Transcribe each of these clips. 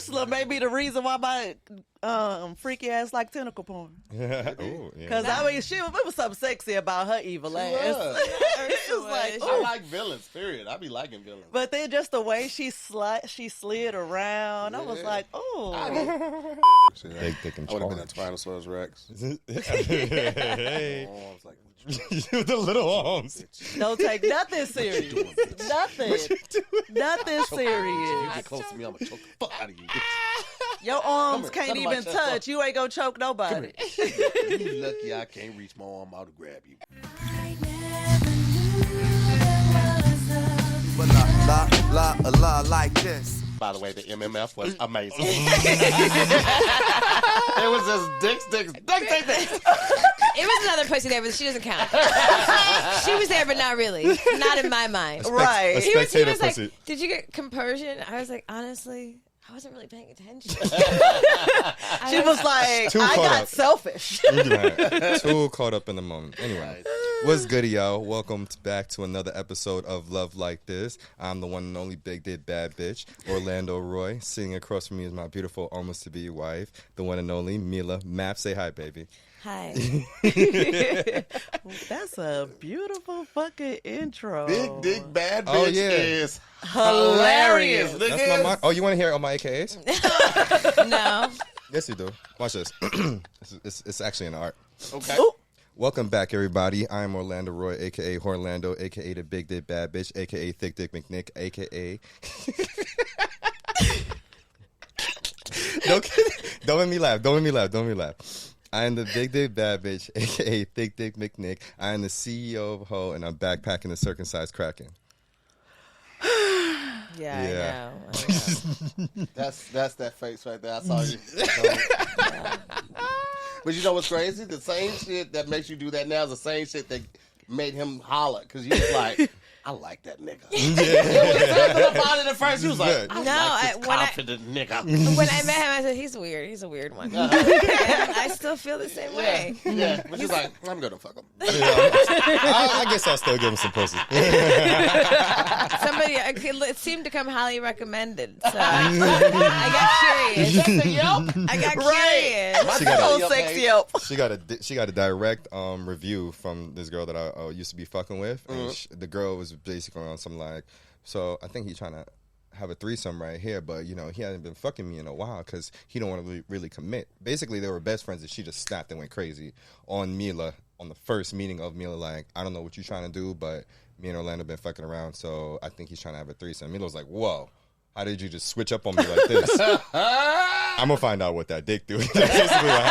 Ursula may be the reason why my freaky ass like tentacle porn. Because it was something sexy about her evil ass. It was like, I like villains. Period. I be liking villains. But then just the way she slid around, I was like, oh. Big dick and I would have been at Tyrannosaurus Rex. Hey. I was like, the little arms. Don't take nothing serious. Nothing you serious. get close to me, I'm gonna choke the fuck out of you. Your arms Come can't here, even touch. You ain't gonna choke nobody. You lucky I can't reach my arm out to grab you. But la like this. By the way, the MMF was amazing. It was just dicks. It was another pussy there, but she doesn't count. She was there, but not really. Not in my mind. Right. He was like, did you get compersion? I was like, honestly, I wasn't really paying attention. She was like, I got selfish. Too caught up in the moment. Anyway, what's good, y'all? Welcome back to another episode of Love Like This. I'm the one and only big dick bad bitch, Orlando Roy. Sitting across from me is my beautiful almost-to-be wife, the one and only Milah. Map, say hi, baby. Hi. That's a beautiful fucking intro. Big dick bad bitch is hilarious. That's my mark. Oh, you want to hear all my AKAs? No. Yes, you do. Watch this. It's actually an art. Okay. Ooh. Welcome back, everybody. I am Orlando Roy, a.k.a. Orlando, a.k.a. the Big Dick Bad Bitch, a.k.a. Thick Dick McNick, a.k.a. Don't make me laugh. I am the Big Dick Bad Bitch, a.k.a. Thick Dick McNick. I am the CEO of Ho, and I'm backpacking the circumcised Kraken. Yeah. I know. That's that face right there. I saw you. But you know what's crazy? The same shit that makes you do that now is the same shit that made him holler. Because you was like, I like that nigga. It was something about it at first. He was like, I like this confident nigga. When I met him, I said, he's weird. He's a weird one. And I still feel the same way. Yeah. But she's like, I'm going to fuck him. I guess I'll still give him some pussy. Somebody, it seemed to come highly recommended. So I got curious. I got curious. She got a sexy Yelp. She got a direct review from this girl that I used to be fucking with. And the girl was basically on some like, so I think he's trying to have a threesome right here, but you know he hasn't been fucking me in a while because he don't want to really commit. Basically, they were best friends, and she just snapped and went crazy on Milah on the first meeting of Milah. Like, I don't know what you're trying to do, but me and Orlando been fucking around, so I think he's trying to have a threesome. Milah was like, whoa. How did you just switch up on me like this? I'm going to find out what that dick do. That's basically what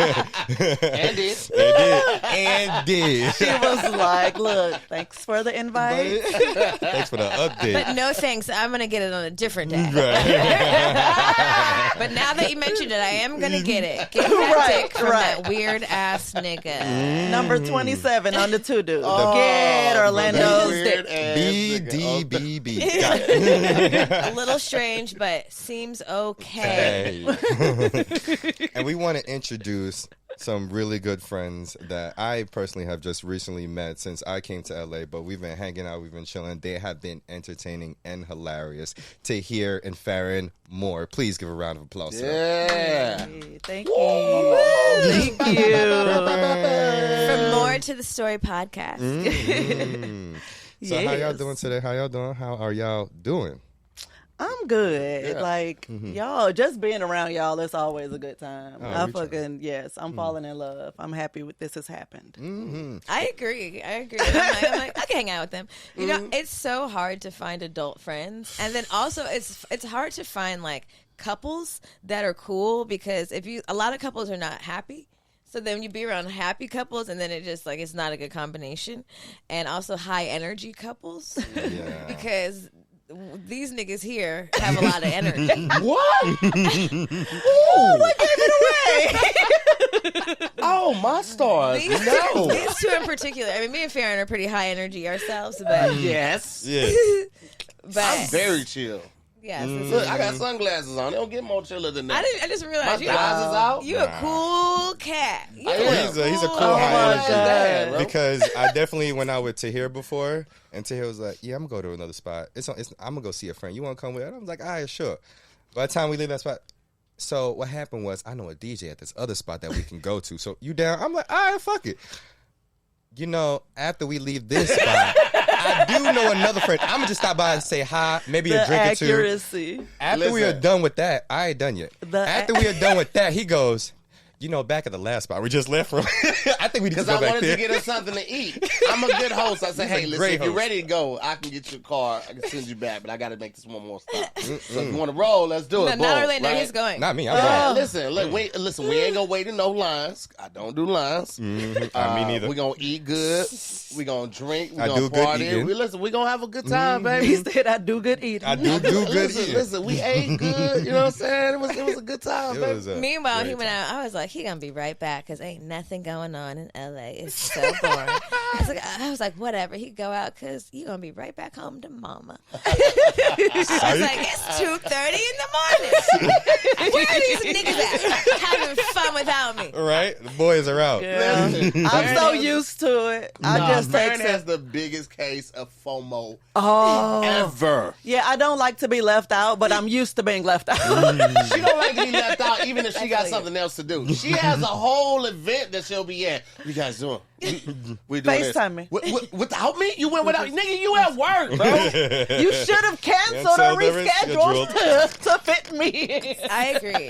happened. And did. She was like, look, thanks for the invite. Thanks for the update. But no thanks. I'm going to get it on a different day. Right. But now that you mentioned it, I am going to get it. Get that dick from that weird ass nigga. Number 27 on the to-do. Get Orlando's dick. BDBB. Got it. A little strange, but seems okay. And we want to introduce some really good friends that I personally have just recently met since I came to LA, but we've been hanging out, we've been chilling. They have been entertaining and hilarious. Tahir and Farren Moore. Please give a round of applause. Yeah. Thank you. Thank you. From More to the Story podcast. So how y'all doing today? How y'all doing? How are y'all doing? I'm good. Yeah. Like, y'all, just being around y'all, it's always a good time. I'm falling in love. I'm happy with this has happened. I agree. I'm like, I can hang out with them. You know, it's so hard to find adult friends. And then also it's hard to find like couples that are cool because a lot of couples are not happy. So then you be around happy couples and then it just like, it's not a good combination. And also high energy couples because these niggas here have a lot of energy. What? Ooh, what gave it away? Oh, my stars. These two in particular. I mean, me and Farren are pretty high energy ourselves, but yes. Yeah. but I'm very chill. yeah. Look, I got sunglasses on. They don't get more chiller than that. I just realized My eyes is out. you a cool cat. You am. He's a cool Oh high my energy. God. Because I definitely went out with Tahir before, and Tahir was like, "Yeah, I'm gonna go to another spot. I'm gonna go see a friend. You want to come with?" And I was like, "All right, sure." By the time we leave that spot, so what happened was I know a DJ at this other spot that we can go to. So you down? I'm like, all right, fuck it. You know, after we leave this spot, I do know another friend. I'm gonna just stop by and say hi, maybe a drink or two. Accuracy. After we are done with that, I ain't done yet. After we are done with that, he goes, you know, back at the last spot we just left from. I think we need to go back there. Because I wanted to get us something to eat. I'm a good host. I said, hey, listen, if you're ready to go, I can get your car. I can send you back, but I got to make this one more stop. So if you want to roll, let's do it. Not Orlando, he's going. Not me, I'm going. Listen, look, we ain't going to wait in no lines. I don't do lines. Me neither. We're going to eat good. We're going to drink. We're I going do to good party. eating. Listen, we're going to have a good time, baby. He said, I do good eating. I do good eating. Listen, we ate good. You know what I'm saying? It was a good time, baby. Meanwhile, he went out. I was like, he going to be right back because ain't nothing going on in LA. It's so boring. I was like, whatever. He go out because you going to be right back home to mama. I was like, it's 2:30 in the morning. Where are these niggas at? Having fun without me. Right? The boys are out. Yeah. I'm so used to it. I just Farren has the biggest case of FOMO Oh. ever. Yeah, I don't like to be left out, but I'm used to being left out. She don't like to be left out, even if she got something else to do. She has a whole event that she'll be at. What you guys doing? We doing FaceTime me. Without me? You went without nigga, you at work, bro. You should have canceled or rescheduled to fit me. I agree,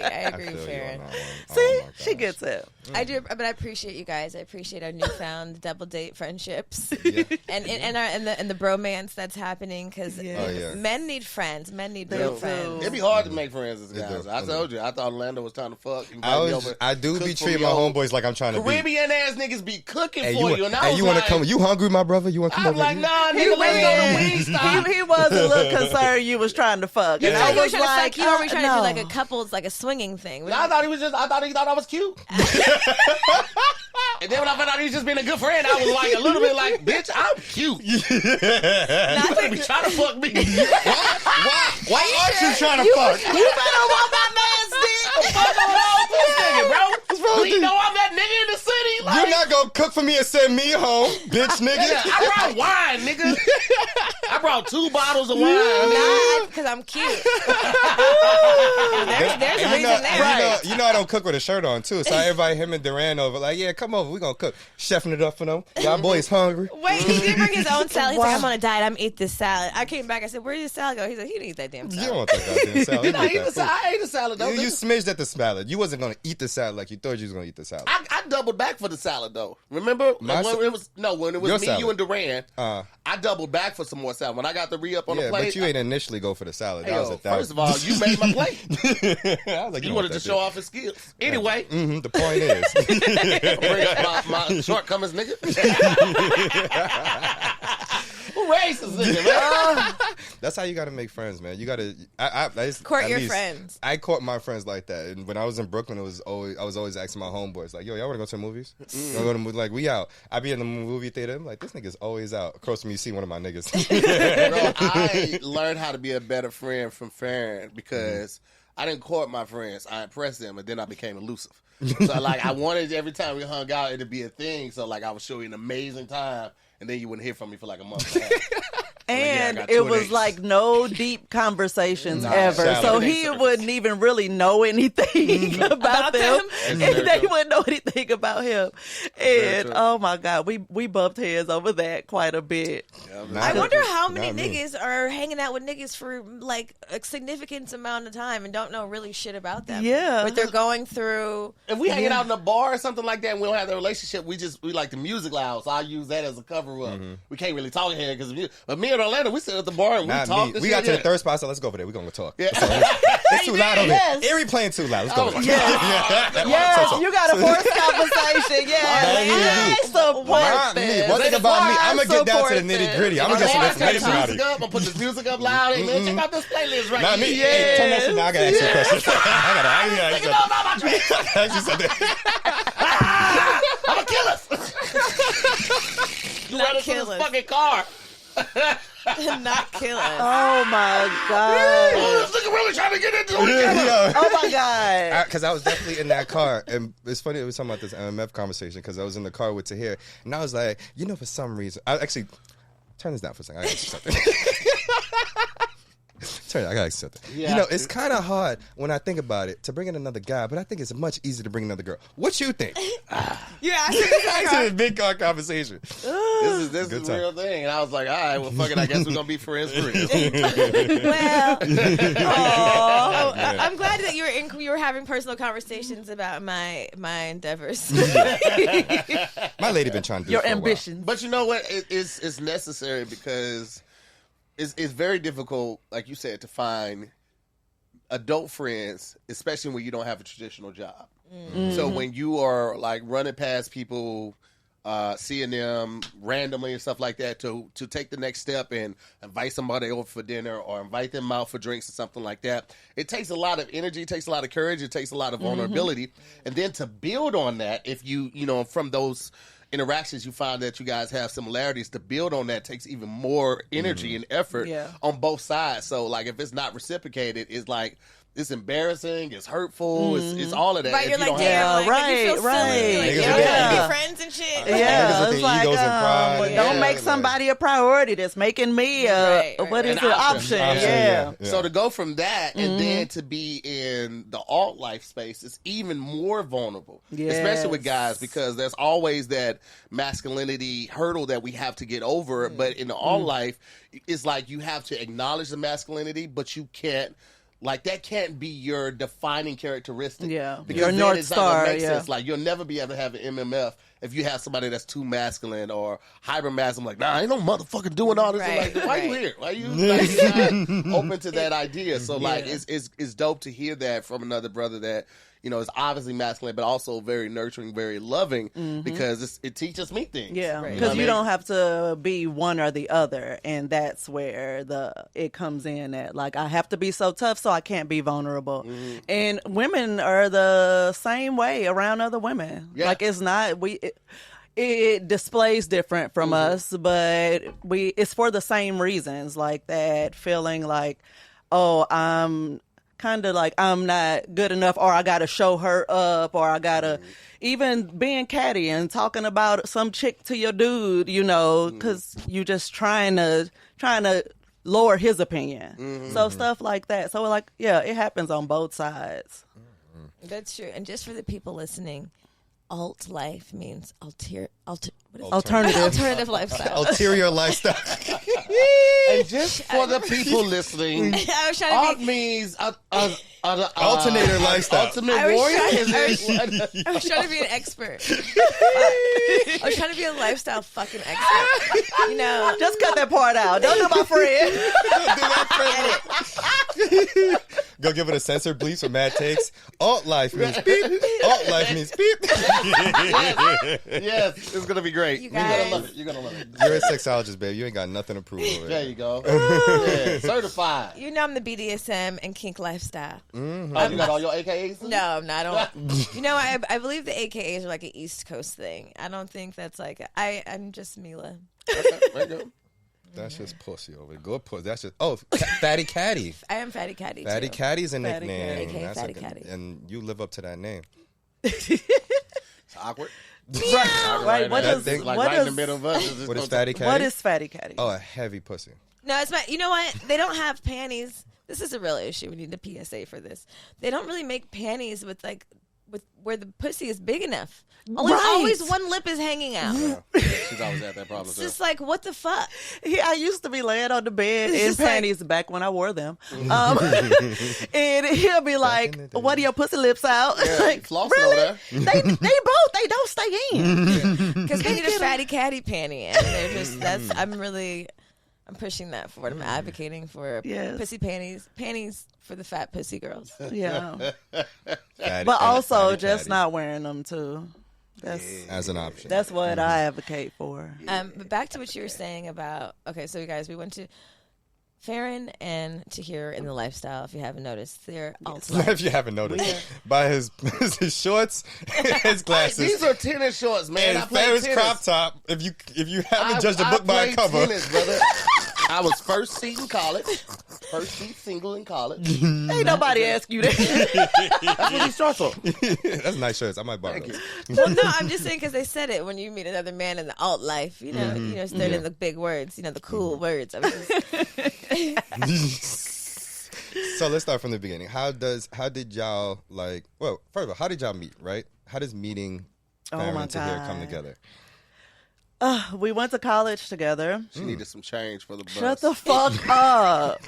Farren. See, she gets it. I do, but I appreciate you guys. I appreciate our newfound double date friendships, and the bromance that's happening because men need friends. Men need real friends. It'd be hard to make friends as guys. I told you. I thought Orlando was trying to fuck. I do be treating my homeboys like I'm trying to be. Caribbean ass niggas be cooking for you, and you want to come? You hungry, my brother? You want to come I'm over? like, nah, nigga, let's go to Wingstop. He was a little concerned you was trying to fuck. You thought I you were was trying like, to fuck. You were trying to do like a couples, like a swinging thing. I thought he thought I was cute. And then when I found out he was just being a good friend, I was like a little bit like, bitch, I'm cute. You better be trying to fuck me. Why aren't you trying to fuck? You better want that man's dick. Fuck on this nigga, bro. You know I'm that nigga in the city. Like, you're not gonna cook for me and send me home, bitch, nigga. Yeah, I brought wine, nigga. I brought 2 bottles of wine. Because I'm cute. There's a reason there. Right. You know I don't cook with a shirt on, too. So I invite him and Duran over. Like, yeah, come over. We're going to cook. Chefing it up for them. Y'all boys hungry. Wait, he did bring his own salad. He's like, I'm on a diet. I'm eat this salad. I came back. I said, where'd your salad go? He said, he didn't eat that damn salad. You don't want that goddamn salad. I ate the salad, though. You smidged at the salad. You wasn't going to eat the salad like you thought you was going to eat the salad. I doubled back for the salad, though. Remember? When it was me, salad. you, and Duran, I doubled back for some more salad. When I got the re-up on the plate. But you ain't initially go for the salad. That was first of all, you made my plate. I was like, you wanted to show off his skills. Anyway. The point is. Bring up my shortcomings, nigga. Who raised this nigga, man? That's how you got to make friends, man. You got to court your friends. I court my friends like that. And when I was in Brooklyn, I was always asking my homeboys, like, yo, y'all want to go to the movies? You want to go to the movie? Like, we out. I be in the movie theater. I'm like, this nigga's always out. Across from me, you see one of my niggas. Bro, I learned how to be a better friend from Farren because I didn't court my friends. I impressed them, and then I became elusive. So, like, I wanted every time we hung out, it to be a thing. So, like, I would show you an amazing time, and then you wouldn't hear from me for like a month and a half. And it was like no deep conversations ever. So he wouldn't even really know anything about them. And they wouldn't know anything about him. And oh my God, we bumped heads over that quite a bit. I wonder how many niggas are hanging out with niggas for like a significant amount of time and don't know really shit about them. Yeah. But they're going through. If we hanging out in a bar or something like that and we don't have the relationship, we like the music loud. So I use that as a cover up. We can't really talk here because of music. But me and Orlando, we sit at the bar and we talk. We got to the third spot, so let's go over there. We're going to talk. Yeah. It's too loud over there. Erie playing too loud. Let's go over there. Yes, you got to force conversation. Yes. One thing about me, I'm going to get down to the nitty gritty. I'm going to get some information out of you. I'm going to put this music up loud. Hey, man, check out this playlist right here. Not me. Hey, turn that shit down. I got to ask you a question. I I'm going to kill us. You run us in this fucking car. Not kill us. Oh my God. This nigga really trying to get into it. Oh my God. Because I was definitely in that car. And it's funny, we were talking about this MMF conversation because I was in the car with Tahir. And I was like, for some reason, I actually, turn this down for a second. I got you something. I gotta accept it. Yeah. You know, it's kind of hard when I think about it to bring in another guy, but I think it's much easier to bring another girl. What you think? You're asking a big car conversation. This is a real thing. And I was like, all right, well, fuck it. I guess we're going to be friends for real. Well, I'm glad that you were having personal conversations about my endeavors. My lady been trying to do your it for ambitions. But you know what? It's necessary because it's very difficult, like you said, to find adult friends, especially when you don't have a traditional job. Mm-hmm. So when you are like running past people, seeing them randomly and stuff like that, to take the next step and invite somebody over for dinner or invite them out for drinks or something like that, it takes a lot of energy, it takes a lot of courage, it takes a lot of vulnerability. Mm-hmm. And then to build on that, if you know, from those interactions you find that you guys have similarities, to build on that takes even more energy and effort on both sides. So like if it's not reciprocated, it's like it's embarrassing, it's hurtful, it's all of that. Right, you're like, damn, right, you feel silly. Like, Niggas yeah, be friends and shit. Yeah, it's like, egos and pride. don't make somebody a priority. That's making me what is the option? Yeah. So to go from that and then to be in the alt life space, it's even more vulnerable, especially with guys, because there's always that masculinity hurdle that we have to get over. But in the alt life, it's like you have to acknowledge the masculinity, but you can't. Like, that can't be your defining characteristic. Yeah. Because your then North it's Star, not gonna make sense. Like, you'll never be able to have an MMF if you have somebody that's too masculine or hyper masculine. Like, nah, I ain't no motherfucker doing all this. Right, Like, why you here? Why you like, you're not open to that idea? So, like, it's dope to hear that from another brother that, you know, is obviously masculine, but also very nurturing, very loving, because it teaches me things. Yeah, because you don't have to be one or the other, and that's where it comes in at. Like, I have to be so tough, so I can't be vulnerable. And women are the same way around other women. Yeah. Like, it's not it displays different from us, but it's for the same reasons. Like that feeling like, oh, I'm kind of like I'm not good enough, or I gotta show her up, or I gotta even being catty and talking about some chick to your dude, you know, because you just trying to lower his opinion. So stuff like that. So like, yeah, it happens on both sides. That's true. And just for the people listening, alt life means alternative lifestyle. Ulterior lifestyle. And just for the people listening, alt means alternator lifestyle. Ultimate warrior. I was trying to be an expert. I was trying to be a lifestyle fucking expert. You know, just cut that part out. Don't do my friend. Go give it a censor bleep for mad takes. Alt life means beep. Alt life means beep. Yes, it's gonna be great. You're gonna love it. You're gonna love it. You're a sexologist, babe. You ain't got nothing to prove over it. There you go. Certified. You know I'm the BDSM and kink lifestyle. You got all your AKAs? No, I'm not. I don't. You know, I believe the AKAs are like an East Coast thing. I don't think that's like I'm just Milah. Okay, there you go. That's just pussy over there. Good pussy. That's just Fatty Caddy. I am Fatty Caddy. Fatty Caddy's a nickname. AKA Fatty Caddy. And you live up to that name. It's awkward. Right. What is in the middle of us? What is Fatty Caddy? What is Fatty Caddy? Oh, a heavy pussy. No, it's not. You know what? They don't have panties. This is a real issue. We need a PSA for this. They don't really make panties with where the pussy is big enough. Always one lip is hanging out. Yeah. She's always had that problem. It's just like, what the fuck? I used to be laying on the bed in panties back when I wore them. And he'll be like, what are your pussy lips out? Yeah, like, really? They both, they don't stay in. Because they need a Fatty Caddy panty. And they're just, I'm pushing that forward. I'm advocating for pussy panties for the fat pussy girls. Yeah. But also just not wearing them too. That's as an option. That's what I advocate for. But back to what you were saying about, okay, so you guys, we went to Farren and Tahir in the lifestyle, if you haven't noticed. They're alt life. If you haven't noticed. By his shorts, his glasses. These are tennis shorts, man. And Farren's crop top. If you haven't judged a book by a cover. Tennis, brother. I was first seat in college. First seat single in college. Ain't nobody ask you that. That's what these shorts are. That's nice shirts. I might borrow those. Well, no, I'm just saying because they said it when you meet another man in the alt life. You know, you know, instead in the big words, you know, the cool words. I was just... So let's start from the beginning. How did y'all like? Well, first of all, how did y'all meet? Right? How does meeting Farren and Tahir come together? We went to college together. She needed some change for the bus. Shut the fuck up.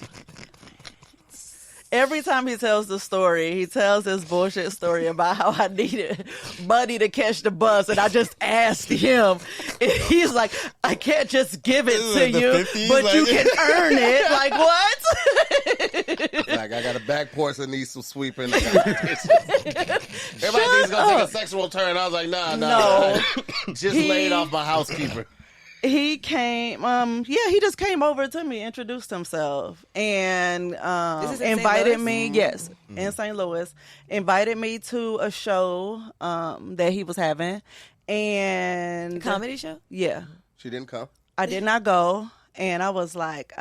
Every time he tells the story, he tells this bullshit story about how I needed money to catch the bus, and I just asked him. And he's like, I can't just give it to you, 50s, but like, you can earn it. Like, what? Like, I got a back porch that needs some sweeping. Everybody thinks it's going to take a sexual turn. I was like, nah. Just laid off my housekeeper. He came, he just came over to me, introduced himself, and invited me, in St. Louis, invited me to a show that he was having. And a comedy show? Yeah. She didn't come? I did not go. And I was like,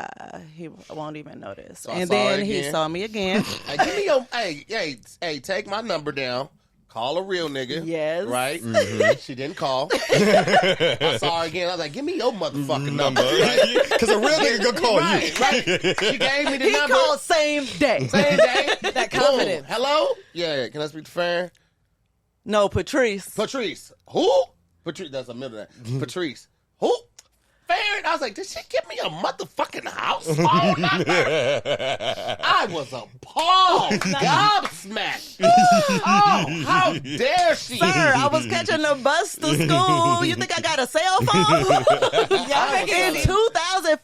he won't even notice. So and then he saw me again. Hey, give me your, hey, take my number down. Call a real nigga. Yes. Right? Mm-hmm. She didn't call. I saw her again. I was like, give me your motherfucking number. Because a real nigga gonna call you. Right. She gave me the number. He called same day. That confident. Hello? Yeah, can I speak to Farren? No, Patrice. Who? Patrice, that's a middle name. Patrice. Who? Farren. I was like, did she give me a motherfucking house phone number? I was appalled. Gobsmacked. Oh, how dare she? Sir, I was catching the bus to school. You think I got a cell phone? In 2005?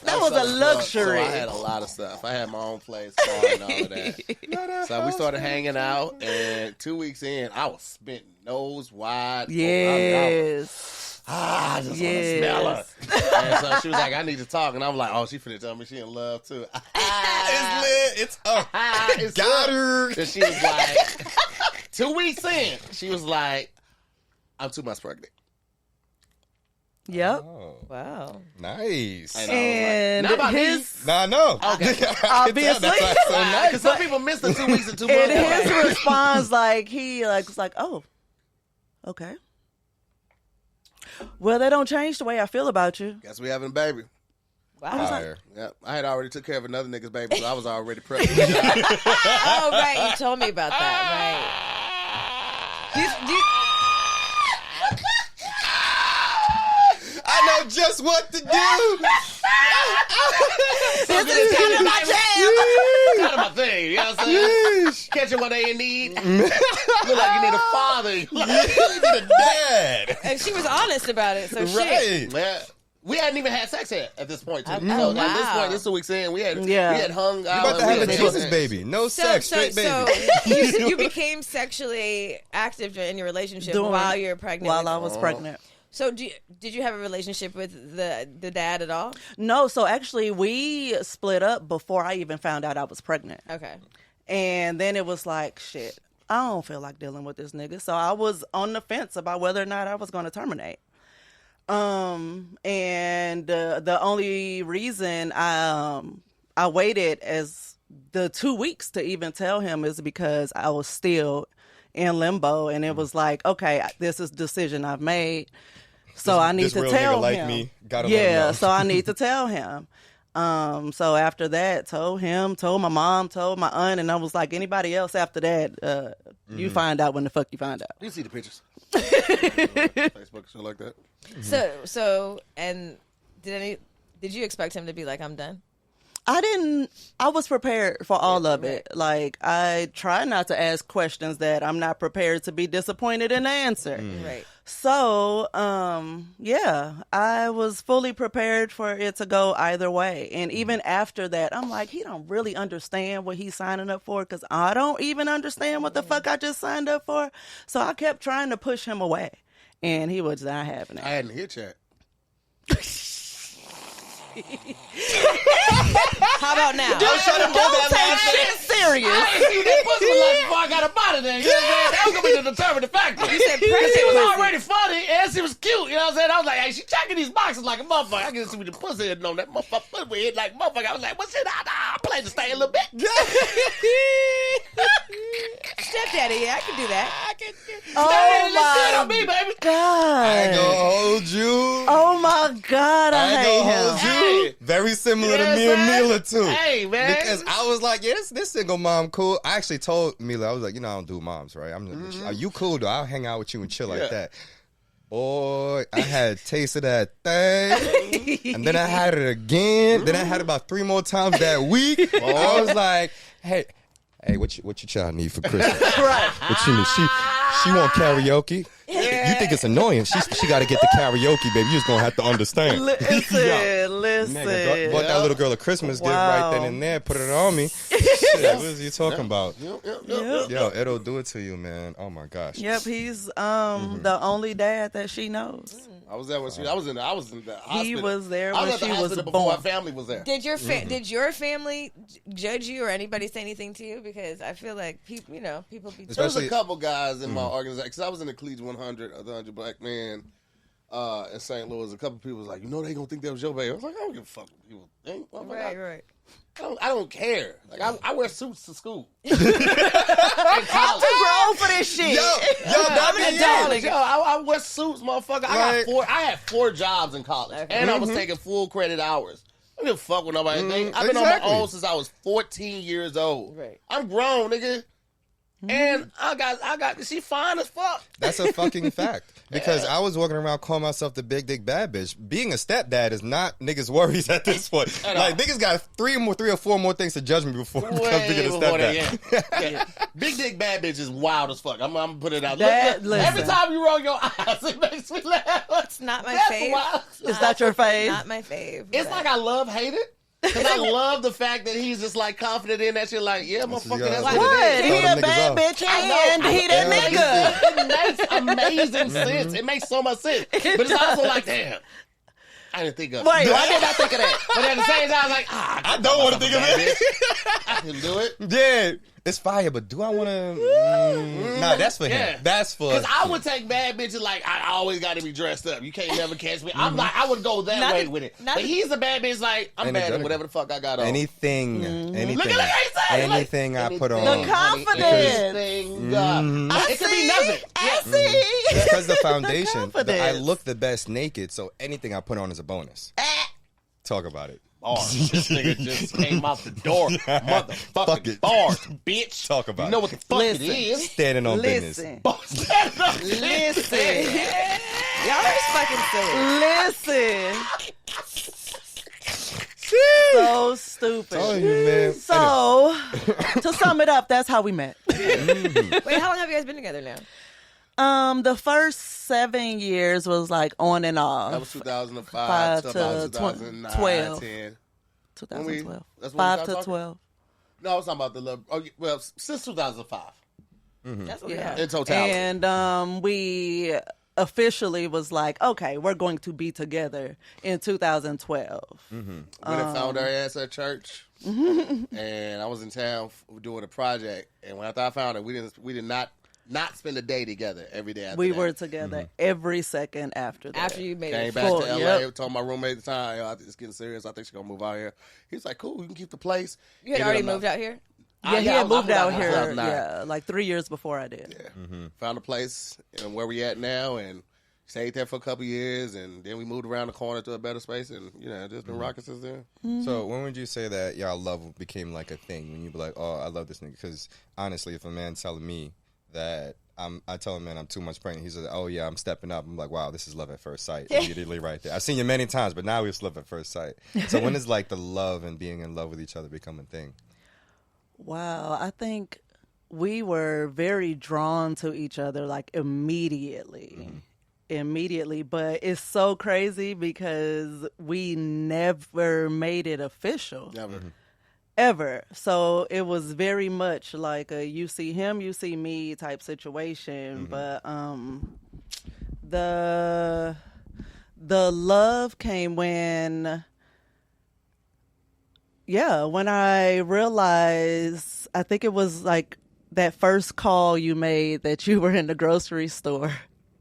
That was a luxury. So I had a lot of stuff. I had my own place, car, and all of that. So we started hanging out, and 2 weeks in, I was spitting nose wide. Yes. I just want to smell her. And so she was like, I need to talk. And I'm like, oh, she finna tell me she in love too. It's lit. It's up. It's got her. And she was like, 2 weeks in, she was like, I'm 2 months pregnant. Yep. Oh. Wow. Nice. And not about his... Nah, no. Okay. Obviously. So nice. Because some people miss the 2 weeks and 2 months. And his response, he was like, oh, okay. Well, that don't change the way I feel about you. Guess we having a baby. Wow. Yeah, I had already took care of another nigga's baby, so I was already pregnant. Oh, right. You told me about that. Right. I know just what to do. This is kind of my jam. Kind of my thing. You know what I'm saying? Catch it when they in need. Look like you need a father. You need a dad. And she was honest about it, so right. shit. Man, we hadn't even had sex yet at this point. Too. Oh, So wow. at this point, this 2 weeks in, we had hung out. You about to have a Jesus baby. No sex, straight baby. So you became sexually active in your relationship while you're pregnant. While I was pregnant. So did you have a relationship with the dad at all? No, so actually we split up before I even found out I was pregnant. Okay. And then it was like, shit, I don't feel like dealing with this nigga. So I was on the fence about whether or not I was going to terminate. And the only reason I waited as the 2 weeks to even tell him is because I was still in limbo, and it was like, okay, this is a decision I've made. So I need to tell him. So I need to tell him. So after that, told him, told my mom, told my aunt, and I was like, anybody else after that, you find out when the fuck you find out. You see the pictures. Facebook, shit like that. So, and did you expect him to be like, I'm done? I didn't. I was prepared for all of it. Like, I try not to ask questions that I'm not prepared to be disappointed in the answer. Right. So, I was fully prepared for it to go either way. And even after that, I'm like, he don't really understand what he's signing up for, because I don't even understand what the fuck I just signed up for. So I kept trying to push him away, and he was not having it. I hadn't hit yet. How about now? Don't take shit serious. I ain't seen that pussy like before I got up out of there. You know what I'm saying? That was going to be the determining factor. You said she was pussy. already funny, and she was cute. You know what I'm saying? I was like, hey, she checking these boxes like a motherfucker. I can see with the pussy head on that motherfucker pussy head like a motherfucker. I was like, what's it? I play to stay a little bit. Stepdaddy, yeah, I can do that. Oh Stepdaddy, look good my on me, baby. God. I ain't gonna hold you. Oh my God, I hate him. Hey. Very similar to me and Milah too. Hey, man. Because I was like, yeah, this single mom cool. I actually told Milah, I was like, I don't do moms, right? Are you cool though? I'll hang out with you and chill like that. Boy, I had a taste of that thing. And then I had it again. Then I had it about 3 more times that week. I was like, hey, what your child need for Christmas? Right. What you need? She want karaoke. Yeah. You think it's annoying? She got to get the karaoke, baby. You just gonna have to understand. Listen. Nigga, bought that little girl a Christmas gift right then and there. Put it on me. Shit, what is you talking about? Yep. Yo, it'll do it to you, man. Oh my gosh. Yep, he's the only dad that she knows. I was there when I was in the hospital. He was there when I was at she the was hospital before born. my family was there. Did your family judge you or anybody say anything to you? Because I feel like people be. There was a couple guys in my organization because I was in the Cleats 100 of the 100 Black Men in St. Louis. A couple people was like, they gonna think that was your baby. I was like, I don't give a fuck what people think. Right. I don't care. Like I wear suits to school. I'm too grown for this shit. I'm an adult. Yo, I wear suits, motherfucker. I had 4 jobs in college, and I was taking full credit hours. I don't give a fuck what nobody think. I've been on my own since I was 14 years old. Right. I'm grown, nigga. And I got she fine as fuck. That's a fucking fact. Because I was walking around calling myself the big dick bad bitch. Being a stepdad is not niggas' worries at this point. Like niggas got 3 or 4 more things to judge me before it comes to get a stepdad. Big dick bad bitch is wild as fuck. I'm gonna put it out. Every time you roll your eyes, it makes me laugh. It's not my fave. Is that your fave? Not my fave. It's like I love hate it. Because I love the fact that he's just like confident in that shit. Like, yeah, motherfucker, that's what it is. He a bad bitch and he that nigga. It makes amazing sense. It makes so much sense. But it's also like, damn, I didn't think of it. Wait, why did I think of that? But at the same time, I was like, I don't want to think of it. I can do it. Yeah. It's fire, but do I want to? Nah, that's for him. That's for. Because I would take bad bitches like I always got to be dressed up. You can't never catch me. I'm like I would go that way with it. But he's a bad bitch like I'm bad at whatever the fuck I got on. Anything. Look at anything I put on. The confidence. It could be nothing. I see. Because the foundation. I look the best naked, so anything I put on is a bonus. Talk about it. Bars. This nigga just came out the door. Motherfucking bars, bitch. Talk about it. You know what the fuck it is. Standing on business. Listen. Y'all are fucking silly. So stupid. Oh, man. So, to sum it up, that's how we met. Wait, how long have you guys been together now? The first 7 years was like on and off. That was 2005 to 2012. 2012. That's 5 to 12. No, I was talking about the love. Oh, well, since 2005. That's what we Yeah. have. In totality. And we officially was like, okay, we're going to be together in 2012. We done found our ass at church, and I was in town doing a project. And when I found her, we did not spend a day together every day after We that. were together every second after that. After you made Came it. back to LA, Yep. told my roommate at the time, I think it's getting serious. I think she's going to move out here. He was like, cool, you can keep the place. You had already moved out here? Yeah, he had moved out here, 2009. like 3 years before I did. Yeah. Found a place and where we at now, and stayed there for a couple years, and then we moved around the corner to a better space, and just been rocking since then. So when would you say that y'all love became like a thing? When you be like, oh, I love this nigga? Because honestly, if a man's telling me that I tell him, man, I'm too much pregnant. He's like, oh yeah, I'm stepping up. I'm like, wow, this is love at first sight. Immediately right there. I've seen you many times, but now it's love at first sight. So when is like the love and being in love with each other become a thing? Wow, I think we were very drawn to each other like immediately. Immediately, but it's so crazy because we never made it official. Never. Ever. So it was very much like a you see him, you see me type situation. But the love came when I realized, I think it was like that first call you made that you were in the grocery store.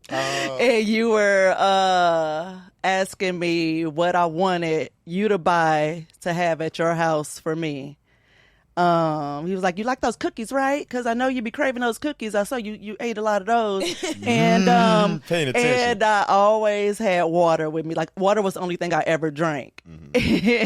And you were asking me what I wanted you to buy to have at your house for me. He was like, "You like those cookies, right? Because I know you be craving those cookies. I saw you ate a lot of those." And paying attention. And I always had water with me. Like, water was the only thing I ever drank.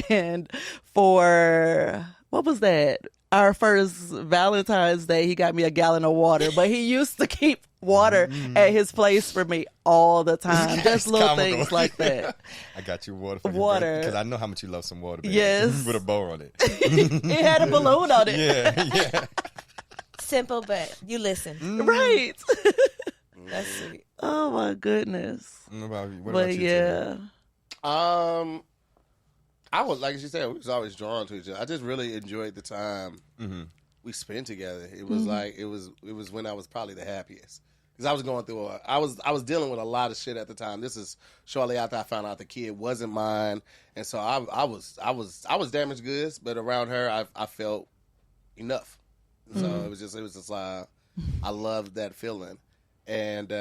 And for what was that? Our first Valentine's Day, he got me a gallon of water, but he used to keep water at his place for me all the time. Just little things like that. I got you water for water because I know how much you love some water. Baby. Yes, with a bow on it. It had a balloon on it. Yeah. Simple, but you listen. Right. That's sweet. Oh my goodness. What about you? Yeah. I was, like she said, we was always drawn to each other. I just really enjoyed the time we spent together. It was like it was when I was probably the happiest because I was going through I was dealing with a lot of shit at the time. This is shortly after I found out the kid wasn't mine, and so I was damaged goods. But around her, I felt enough. So it was just like I loved that feeling, and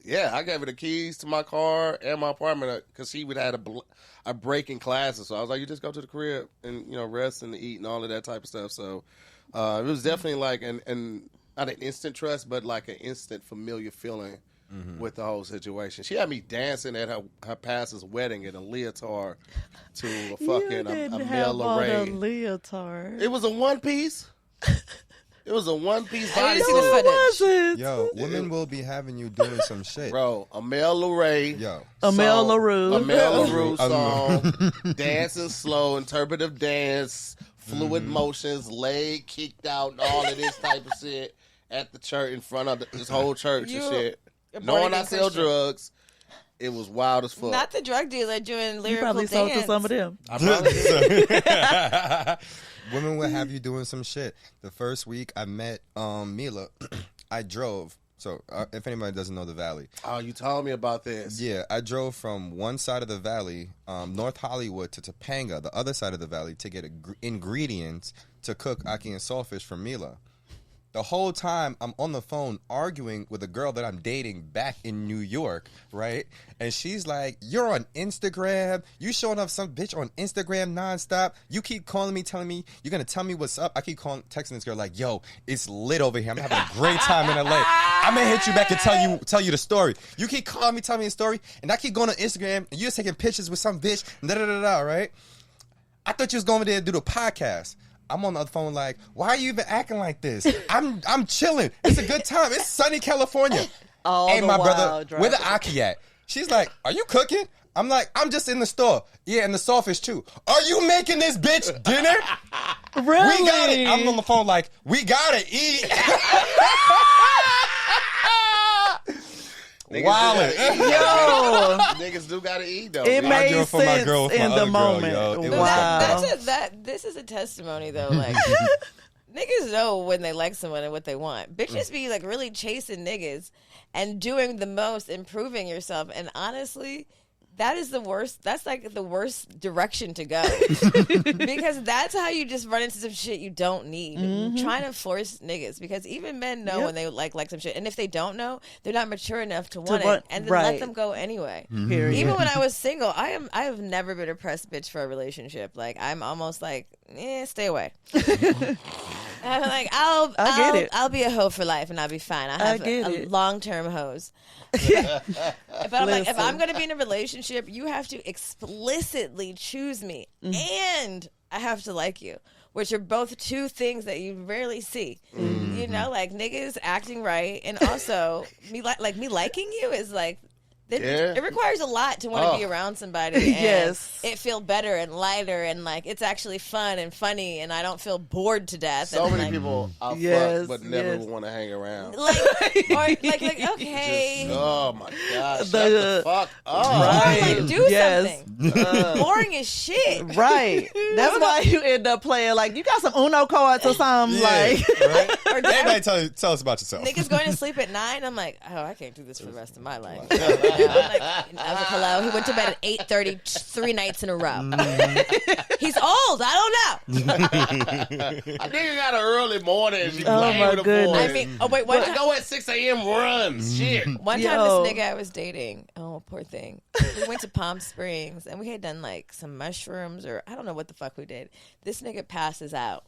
yeah, I gave her the keys to my car and my apartment because she would have a break in classes. So I was like, you just go to the crib and, rest and eat and all of that type of stuff. So it was definitely like an not an instant trust, but like an instant familiar feeling with the whole situation. She had me dancing at her pastor's wedding in a leotard to a fucking a Milah Ray. Leotard. It was a one piece. It was a one-piece I body didn't see the footage. Yo, women will be having you doing some shit. Bro, Milah Ray. Yo. Milah LaRue. Milah LaRue song. Dancing slow, interpretive dance, fluid motions, leg kicked out, and all of this type of shit at the church in front of this whole church and shit. Knowing I sell drugs, it was wild as fuck. Not the drug dealer doing lyrical You probably dance. sold to some of them. I probably did. Women will have you doing some shit. The first week I met Milah, I drove. So if anybody doesn't know the Valley. Oh, you told me about this. Yeah, I drove from one side of the Valley, North Hollywood, to Topanga, the other side of the Valley, to get ingredients to cook ackee and saltfish for Milah. The whole time I'm on the phone arguing with a girl that I'm dating back in New York, right? And she's like, "You're on Instagram. You showing up some bitch on Instagram nonstop. You keep calling me, telling me you're gonna tell me what's up." I keep texting this girl like, "Yo, it's lit over here. I'm having a great time in LA. I'm gonna hit you back and tell you the story." You keep calling me, telling me the story, and I keep going on Instagram and you're just taking pictures with some bitch, right? I thought you was going over there to do the podcast. I'm on the other phone like, why are you even acting like this? I'm chilling. It's a good time. It's sunny California. Hey, my brother, where the ackee at? She's like, are you cooking? I'm like, I'm just in the store. Yeah, and the saltfish too. Are you making this bitch dinner? Really? We got it. I'm on the phone like, we gotta eat. Niggas do gotta eat though. It made sense for my girl, in the moment. Wow. This is a testimony though. Like niggas know when they like someone and what they want. Bitches be like really chasing niggas and doing the most, improving yourself. And honestly, that is the worst. That's like the worst direction to go because that's how you just run into some shit you don't need. Trying to force niggas because even men know when they like some shit, and if they don't know, they're not mature enough to want it, and then let them go anyway. Even when I was single, I have never been a pressed bitch for a relationship. Like I'm almost like, stay away. I'm like, I'll be a hoe for life and I'll be fine. I have a long-term hoes. But I'm like, if I'm going to be in a relationship, you have to explicitly choose me and I have to like you, which are both two things that you rarely see. You know, like niggas acting right and also me liking you is like, it requires a lot to want to be around somebody. And it feel better and lighter and like it's actually fun and funny and I don't feel bored to death. So and many people I fuck but never want to hang around. Like okay. Just, oh my gosh. Shut the fuck up. Right. Or like do something. Boring as shit. Right. That's why you end up playing like you got some Uno cards or something like. Right? Or everybody tell us about yourself. Niggas going to sleep at 9. I'm like, oh, I can't do this for the rest of my life. I was like, hello. He went to bed at 8:30 3 nights in a row. He's old. I don't know. I think you got an early morning. Oh my goodness. I mean, one time, go at 6 a.m. runs. Shit. One time, this nigga I was dating. Oh, poor thing. We went to Palm Springs and we had done like some mushrooms or I don't know what the fuck we did. This nigga passes out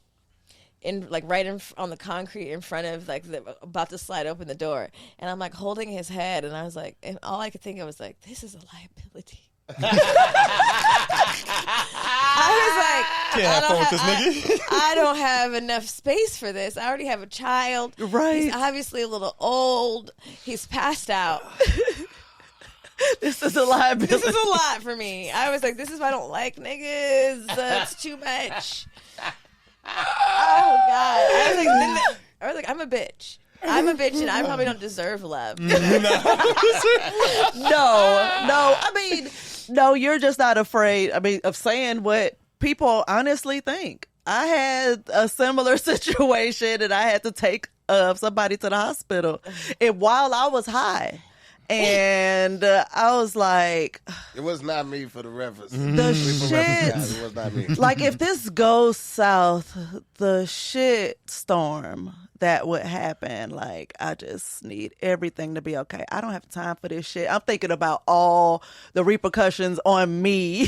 on the concrete in front of like about to slide open the door, and I'm like holding his head, and I was like, and all I could think of was like, this is a liability. I was like, I don't have enough space for this. I already have a child. Right. He's obviously a little old. He's passed out. This is a liability. This is a lot for me. I was like, this is why I don't like niggas. It's too much. Oh God. I was like, I'm a bitch. I'm a bitch, and I probably don't deserve love. No. I mean, no, you're just not afraid. I mean, of saying what people honestly think. I had a similar situation, and I had to take somebody to the hospital, and while I was high. And I was like, it was not me, for the reference. The shit. It was not me. Like, if this goes south, the shit storm that would happen, like, I just need everything to be okay. I don't have time for this shit. I'm thinking about all the repercussions on me.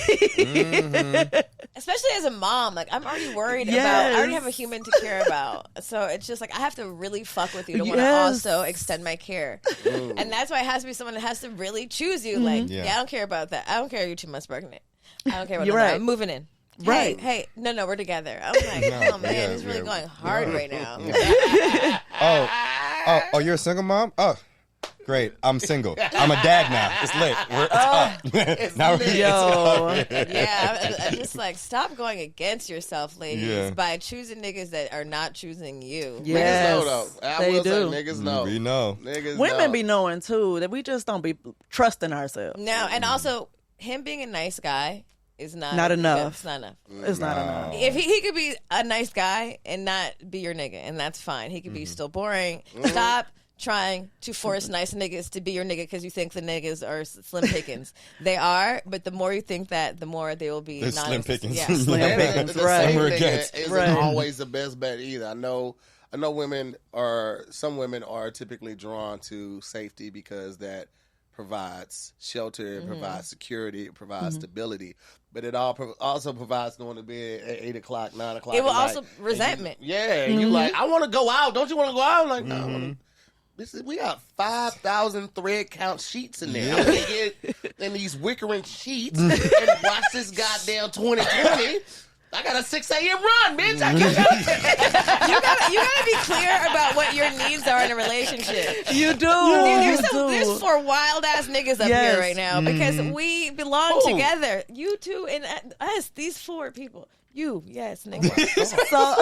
Especially as a mom, like, I'm already worried about, I already have a human to care about. So it's just like, I have to really fuck with you to want to also extend my care. And that's why it has to be someone that has to really choose you. Like, I don't care about that. I don't care you're 2 months pregnant. I don't care about that. I'm moving in. Right. Hey, no, we're together. I'm like, oh man, it's really going hard right now. Oh, you're a single mom? Oh, great. I'm single. I'm a dad now. It's lit. It's up. I'm just like, stop going against yourself, ladies, by choosing niggas that are not choosing you. Yes, niggas know, though. I will say niggas know. We know. Women be knowing, too, that we just don't be trusting ourselves. No, and also, him being a nice guy is not enough. It's not enough. It's not enough. If he could be a nice guy and not be your nigga, and that's fine. He could be still boring. Stop trying to force nice niggas to be your nigga because you think the niggas are slim pickings. They are, but the more you think that, the more they will be slim pickings. Yeah, slim pickings. The right. same nigga isn't always the best bet either. I know some women are typically drawn to safety because that provides shelter, it provides security, it provides stability, but it also provides going to bed at 8 o'clock, 9 o'clock. It will also resentment. And you like, I want to go out. Don't you want to go out? I'm like, no. We got 5,000 thread count sheets in there. I'm gonna get in these wickering sheets and watch this goddamn 2020. I got a 6 a.m. run, bitch. You gotta be clear about what your needs are in a relationship. You do. There's 4 wild ass niggas up here right now because we belong together. You two and us, these 4 people. You, yes, nigga. So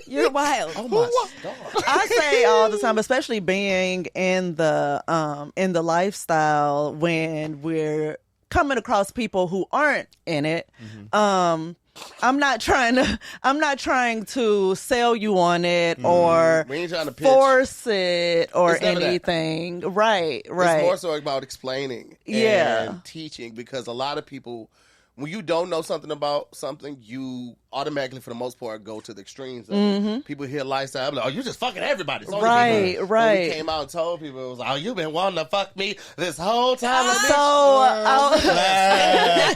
you're wild. Oh my God. I say all the time, especially being in the lifestyle when we're coming across people who aren't in it. I'm not trying to sell you on it or we ain't trying to pitch. Force it or anything. Right. It's more so about explaining Yeah. and teaching, because a lot of people, when you don't know something about something, you automatically, for the most part, go to the extremes of it. People hear lifestyle, I'm like, oh, you just fucking everybody. Right. When we came out and told people, it was like, oh, you've been wanting to fuck me this whole time.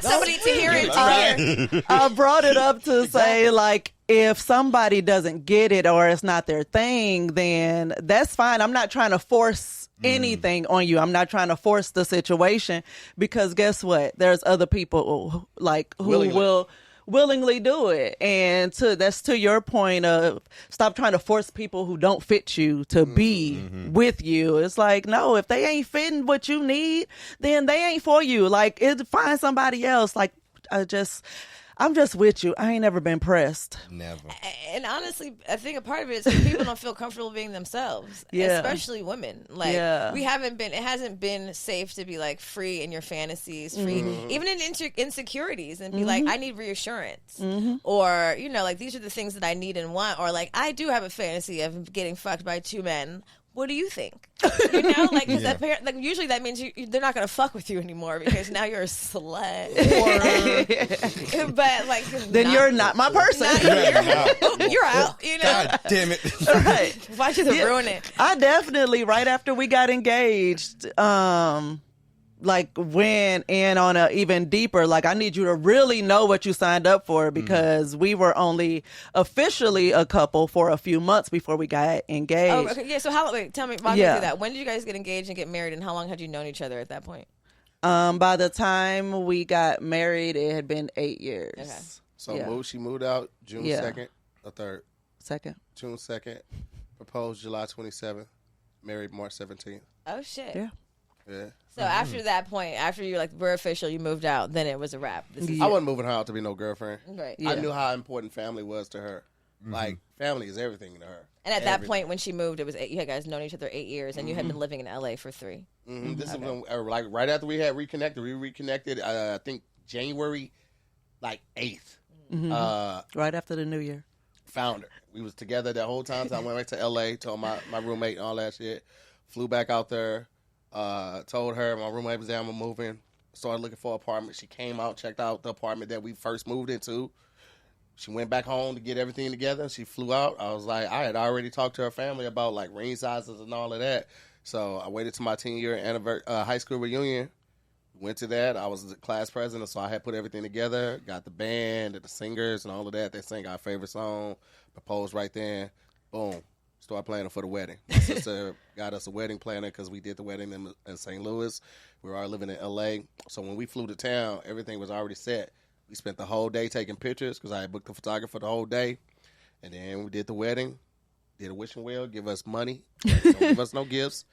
Somebody to hear it. I brought it up to say, like, if somebody doesn't get it or it's not their thing, then that's fine. I'm not trying to force anything on you. I'm not trying to force the situation, because guess what? There's other people who will willingly do it. And that's to your point of stop trying to force people who don't fit you to be with you. It's like, no, if they ain't fitting what you need, then they ain't for you. Like, find somebody else. Like, I'm just with you. I ain't never been pressed. Never. And honestly, I think a part of it is people don't feel comfortable being themselves. Yeah. Especially women. Like, it hasn't been safe to be like free in your fantasies, free, even in insecurities, and be like, I need reassurance. Or, like, these are the things that I need and want. Or like, I do have a fantasy of getting fucked by 2 men. What do you think? Like, usually that means they're not going to fuck with you anymore because now you're a slut. But like, then you're not my person. You're out. God damn it! Right? Why'd you ruin it? I definitely, right after we got engaged, like went in on a even deeper, like, I need you to really know what you signed up for, because we were only officially a couple for a few months before we got engaged. Oh, okay. Yeah. So walk me through that. When did you guys get engaged and get married, and how long had you known each other at that point? By the time we got married, it had been 8 years. Okay. So she moved out June 2nd or 3rd? 2nd. June 2nd. Proposed July 27th. Married March 17th. Oh, shit. Yeah. Yeah. So after that point, after you like we're official, you moved out, then it was a wrap. I wasn't moving her out to be no girlfriend. Right. I knew how important family was to her. Like, family is everything to her. And at that point, when she moved, it was you guys known each other 8 years, and you had been living in LA for 3. This is when, like, right after we had reconnected. I think January, like 8th. Right after the New Year. Found her. We was together that whole time. So I went back to LA, told my roommate and all that shit. Flew back out there. Told her my roommate was down, we're moving. Started looking for an apartment. She came out, checked out the apartment that we first moved into. She went back home to get everything together. She flew out. I was like, I had already talked to her family about like ring sizes and all of that. So I waited to my 10-year high school reunion. Went to that. I was the class president, so I had put everything together. Got the band and the singers and all of that. They sang our favorite song. Proposed right then. Boom. Started planning for the wedding. My sister got us a wedding planner because we did the wedding in St. Louis. We were already living in L.A. So when we flew to town, everything was already set. We spent the whole day taking pictures because I had booked the photographer the whole day. And then we did the wedding, did a wishing well, give us money, don't give us no gifts.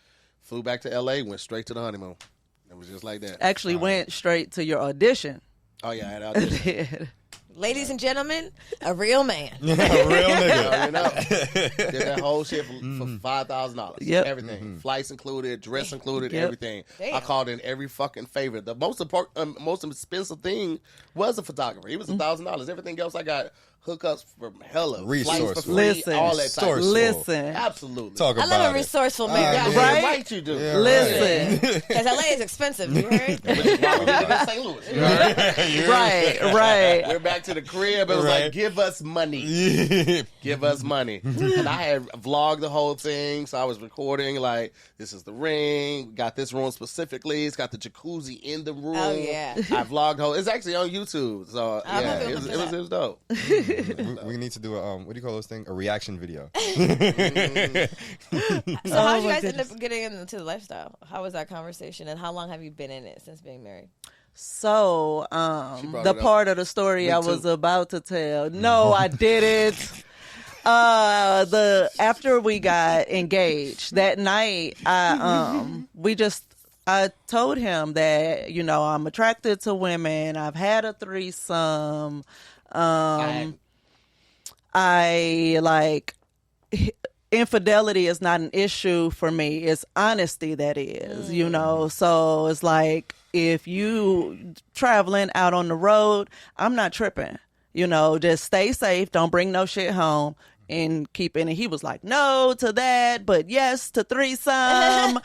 Flew back to L.A., went straight to the honeymoon. It was just like that. Actually went straight to your audition. Oh, yeah, I had audition. Ladies and gentlemen, a real man. A real nigga. You know, did that whole shit for $5,000. Yep. Everything. Flights included, dress included, Yep. everything. Damn. I called in every fucking favor. The most expensive thing was a photographer. It was $1,000. Everything else I got hookups from hella. Resourceful. Flights for free, Listen. all that type of Resourceful. Listen. Absolutely. Talk I about love a it. resourceful man. Yeah, Right? right you do. Yeah, Listen. Because LA is expensive, you heard? Which is why we live in St. Louis. Right. We're back to the crib. It was Right. like, give us money. Give us money. And I had vlogged the whole thing, so I was recording, like, this is the ring. We got this room specifically. It's got the jacuzzi in the room. Oh, yeah. I vlogged the whole. It's actually on YouTube. So, yeah, gonna it look was, at it was dope. We need to do a what do you call those things? A reaction video. So how did you my guys goodness. end up getting into the lifestyle? How was that conversation, and how long have you been in it since being married? So, brought the it up. part of the story Me I too. was about to tell. No, I didn't. After we got engaged that night, I told him that, I'm attracted to women. I've had a threesome. Infidelity is not an issue for me. It's honesty that is, So it's like, if you traveling out on the road, I'm not tripping. Just stay safe. Don't bring no shit home and keep it. And he was like, no to that, but yes to threesome.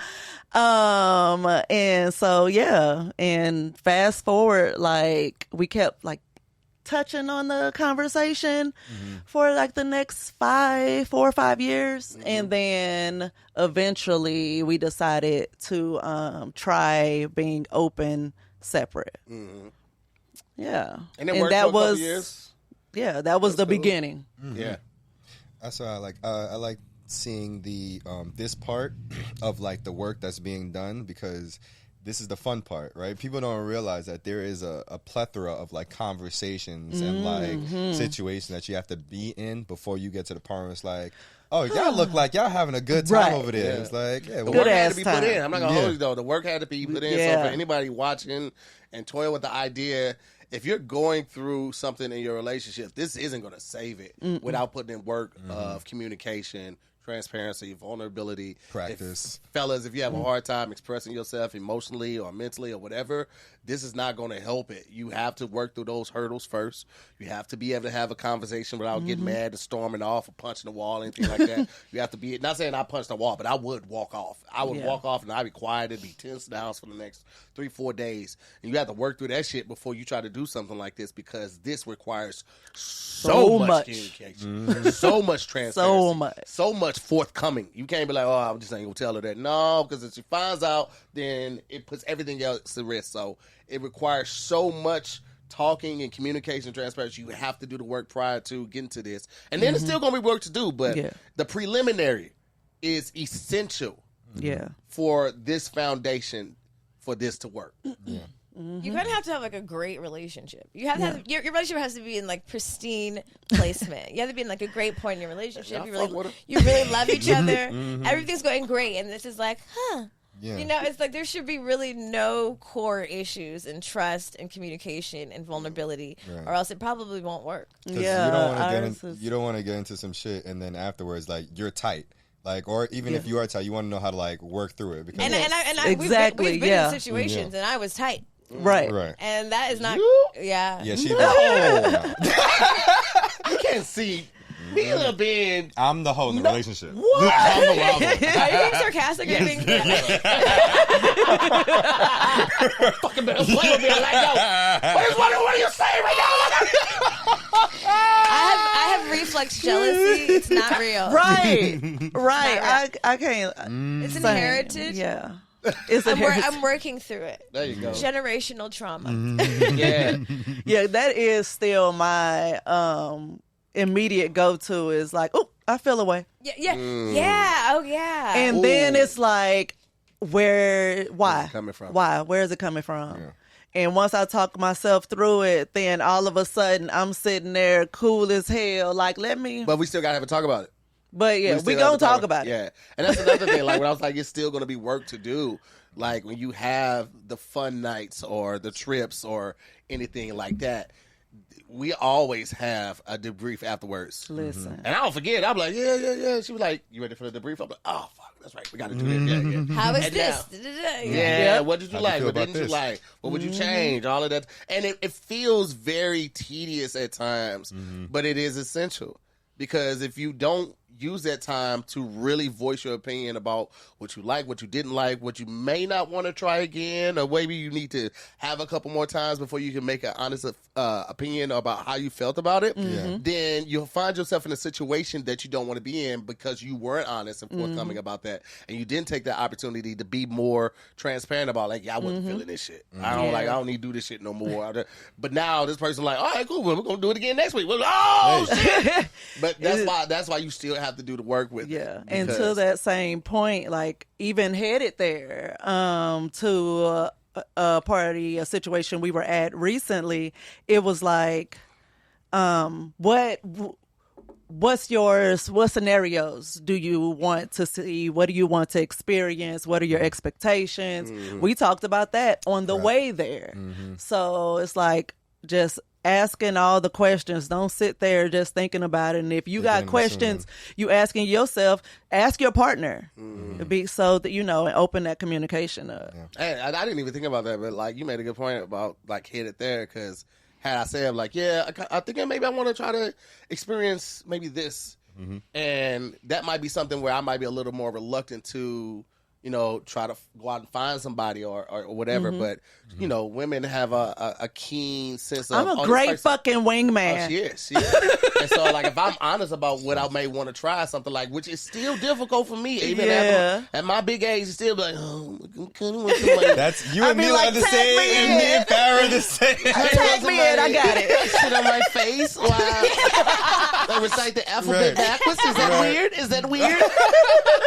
And so, yeah. And fast forward, like, we kept like touching on the conversation for like the next 4 or 5 years. And then eventually we decided to try being open separate. Yeah. And it worked for a couple years. Yeah, that was the cool. beginning. Yeah. That's what I like. I like seeing the this part of like the work that's being done, because this is the fun part, right? People don't realize that there is a plethora of like conversations and like situations that you have to be in before you get to the part where it's like, oh, y'all look like y'all having a good time Right. over there. Yeah. It's like, yeah, The well, work had ass to be time. put in. I'm not going to Yeah. hold you, though. The work had to be put in. Yeah. So for anybody watching and toying with the idea, if you're going through something in your relationship, this isn't going to save it without putting in work of communication, transparency, vulnerability. Practice. Fellas, if you have a hard time expressing yourself emotionally or mentally or whatever, this is not going to help it. You have to work through those hurdles first. You have to be able to have a conversation without getting mad and storming off or punching the wall, anything like that. You have to be, not saying I punched the wall, but I would walk off. I would walk off and I'd be quiet and be tense in the house for the next 3-4 days. And you have to work through that shit before you try to do something like this, because this requires so much communication, so much transparency, So much. so much much forthcoming. You can't be like, oh, I'm just ain't gonna tell her that. No, because if she finds out, then it puts everything else at risk. So it requires so much talking and communication, transparency. You have to do the work prior to getting to this, and then it's still gonna be work to do. But the preliminary is essential. Yeah. For this foundation, for this to work. Yeah. You kind of have to have like a great relationship. You have to have, your relationship has to be in like pristine placement. You have to be in like a great point in your relationship. You really love each other. Everything's going great, and this is like, Yeah. You know, it's like there should be really no core issues in trust and communication and vulnerability, or else it probably won't work. Yeah, you don't want to get into some shit, and then afterwards, like, you're tight. Like, or even if you are tight, you want to know how to like work through it. Because we've been in situations, and I was tight. Right. And that is not. Yeah, she. No. You can't see Milah being. I'm the hoe in the relationship. What? Are you being sarcastic or being? Fucking better play with me. I like go. What are you saying right now? I have reflex jealousy. It's not real. Right. I can't. It's inherited. Yeah. I'm working through it. There you go. Generational trauma. Yeah, that is still my immediate go-to is like, oh, I feel away. Yeah. Oh, yeah. And then it's like, why? Where's it coming from? Why? Where is it coming from? Yeah. And once I talk myself through it, then all of a sudden I'm sitting there cool as hell. Like, But we still got to have a talk about it. But yeah, we gonna talk about it. Yeah, and that's another thing. Like when I was like, it's still gonna be work to do. Like when you have the fun nights or the trips or anything like that, we always have a debrief afterwards. Listen, and I don't forget. I'm like, yeah. She was like, you ready for the debrief? I'm like, oh fuck, that's right. We got to do this. Yeah. How is this? Yeah. What did you like? What didn't you like? What would you change? All of that, and it feels very tedious at times, but it is essential because if you don't use that time to really voice your opinion about what you like, what you didn't like, what you may not want to try again, or maybe you need to have a couple more times before you can make an honest opinion about how you felt about it, then you'll find yourself in a situation that you don't want to be in because you weren't honest and forthcoming about that, and you didn't take that opportunity to be more transparent about, like, I wasn't feeling this shit. I don't need to do this shit no more. But now this person's like, all right, cool, we're going to do it again next week. Shit. But that's why you still have to do the work with it. And to that same point, like even headed there to a party, a situation we were at recently, it was like, what scenarios do you want to see? What do you want to experience? What are your expectations? We talked about that on the way there. So it's like just asking all the questions. Don't sit there just thinking about it. And if you got questions, you asking yourself, ask your partner. Be so that and open that communication up. And I didn't even think about that, but like you made a good point about like headed there, because had I said like, I think maybe I want to try to experience maybe this, and that might be something where I might be a little more reluctant to try to go out and find somebody or whatever. But, women have a keen sense of... I'm a great fucking wingman. Oh, she is. And so, like, if I'm honest about what I may want to try, something like, which is still difficult for me, even at my big age, still be like, oh, I'm kind of want somebody... That's you and me like the same, and me and Farren the same. Tag me in, I got it. Shit on my face while they recite the alphabet backwards. Is that weird? Is that weird?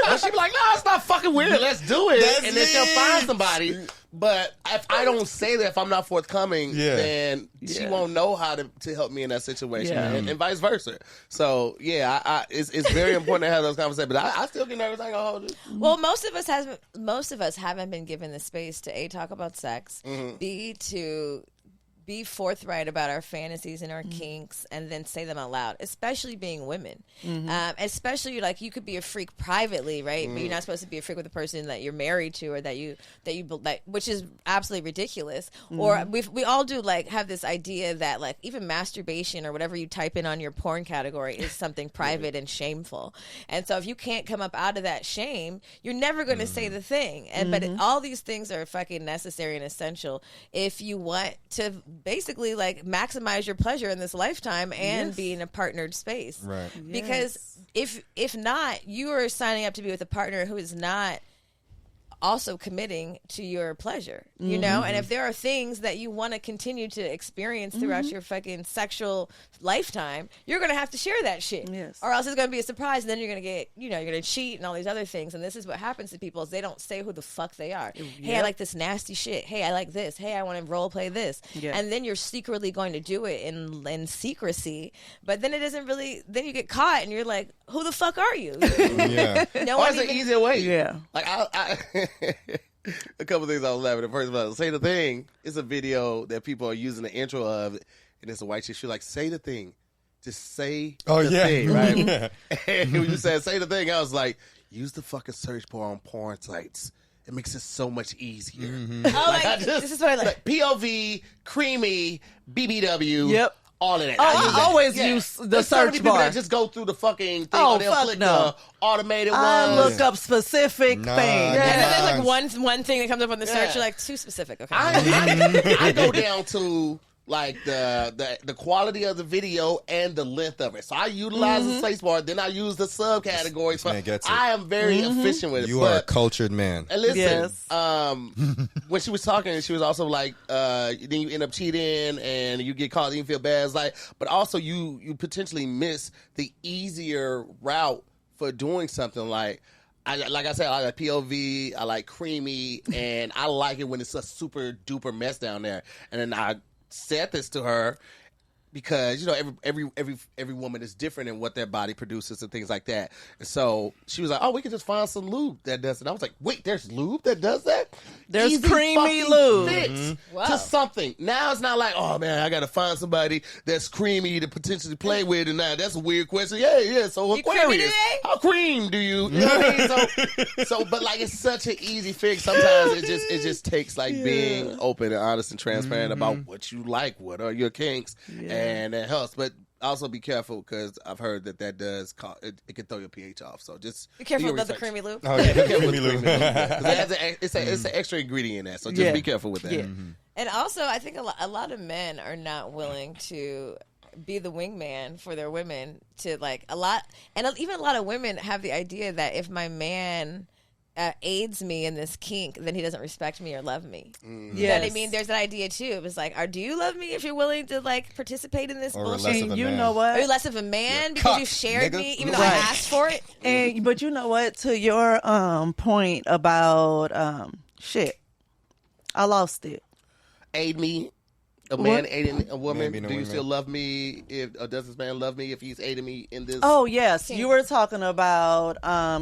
But she be like, no, it's not fucking weird. Let's do it. And then she'll find somebody. But if I don't say that, if I'm not forthcoming, then she won't know how to help me in that situation, and vice versa. So it's very important to have those conversations. But I still get nervous. I go, hold it. Well, most of us haven't been given the space to talk about sex, B, to be forthright about our fantasies and our kinks, and then say them out loud, especially being women. Especially, like, you could be a freak privately, right? But you're not supposed to be a freak with a person that you're married to, or that you which is absolutely ridiculous. Or we all do, like, have this idea that, like, even masturbation or whatever you type in on your porn category is something private and shameful. And so if you can't come up out of that shame, you're never going to say the thing. But all these things are fucking necessary and essential if you want to basically like maximize your pleasure in this lifetime and be in a partnered space. Right. Because if not, you are signing up to be with a partner who is not also committing to your pleasure, you know? And if there are things that you want to continue to experience throughout your fucking sexual lifetime, you're going to have to share that shit. Yes. Or else it's going to be a surprise, and then you're going to get, you know, you're going to cheat and all these other things. And this is what happens to people is they don't say who the fuck they are. Hey, I like this nasty shit. Hey, I like this. Hey, I want to role play this. Yeah. And then you're secretly going to do it in secrecy. But then it isn't really, then you get caught and you're like, who the fuck are you? Yeah. No one even, an easier way. Yeah. Like I a couple things I was laughing at. First of all, Say the Thing is a video that people are using the intro of, and it's a white chick. She's like, say the thing. Just say the thing, right? Yeah. And when you said say the thing, I was like, use the fucking search bar on porn sites. It makes it so much easier. Oh, like, this is what I like. POV, creamy, BBW. Yep. All of that. I always use the search bar. That just go through the fucking thing. Oh, they'll fuck click no. the automated one. I look up specific things. And then there's like one thing that comes up on the search. You're like, too specific. Okay. I go down to like the quality of the video and the length of it. So I utilize the space bar, then I use the subcategories. I am very efficient with it. You are a cultured man. And listen, when she was talking, she was also like, then you end up cheating and you get caught and you feel bad. It's like, but also you potentially miss the easier route for doing something like like I said, I like POV, I like creamy, and I like it when it's a super duper mess down there. And then I said this to her because, you know, every woman is different in what their body produces and things like that. And so she was like, oh, we could just find some lube that does it. And I was like, wait, there's lube that does that? There's easy creamy lube. Fix to something. Now it's not like, oh, man, I got to find somebody that's creamy to potentially play with. And now that's a weird question. Yeah. So Aquarius, how cream do you? You know what I mean? So, but like, it's such an easy fix. Sometimes it just takes like being open and honest and transparent about what you like, what are your kinks. And it helps, but also be careful because I've heard that does it can throw your pH off. So just be careful with the creamy lube. Oh, yeah, be careful with the creamy lube. It's an extra ingredient in that. So just be careful with that. Yeah. And also, I think a lot of men are not willing to be the wingman for their women. Even a lot of women have the idea that if my man aids me in this kink, then he doesn't respect me or love me. You know what I mean? There's that idea too. It was like, do you love me if you're willing to like participate in this bullshit? And you know what? Are you less of a man because you shared me even though I asked for it? And but you know what? To your point about shit, I lost it. Aid me. A man aiding a woman. Do you still love me? Or does this man love me if he's aiding me in this? Oh yes, you were talking about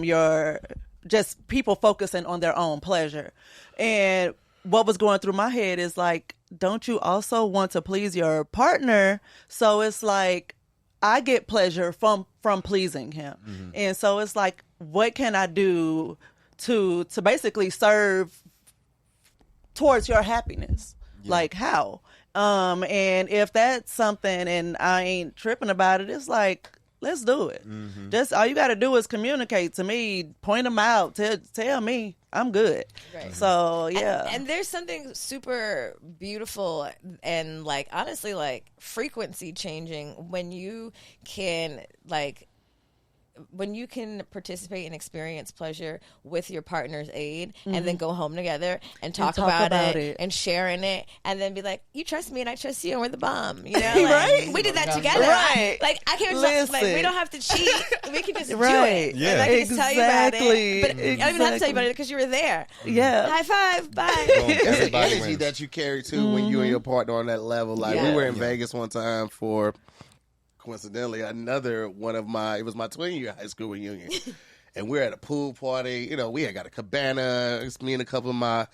your just people focusing on their own pleasure. And what was going through my head is like, don't you also want to please your partner? So it's like, I get pleasure from pleasing him. And so it's like, what can I do to basically serve towards your happiness? Like how? And if that's something and I ain't tripping about it, it's like, let's do it. Just all you got to do is communicate to me, point them out, tell me I'm good. Right. So yeah, and there's something super beautiful and like honestly like frequency changing when you can participate and experience pleasure with your partner's aid and then go home together and talk about it and sharing it and then be like, you trust me and I trust you and we're the bomb. You know, like, right? We did that together. Right. I can't just, like, we don't have to cheat. We can just do right. it. Yeah. And I can just tell you about it. But exactly. I don't even have to tell you about it because you were there. Yeah. High five. Bye. That's the energy that you carry too when you and your partner on that level. Like we were in Vegas one time for, coincidentally, another one of it was my 20-year high school reunion. And we're at a pool party. You know, we had got a cabana. It's me and a couple of my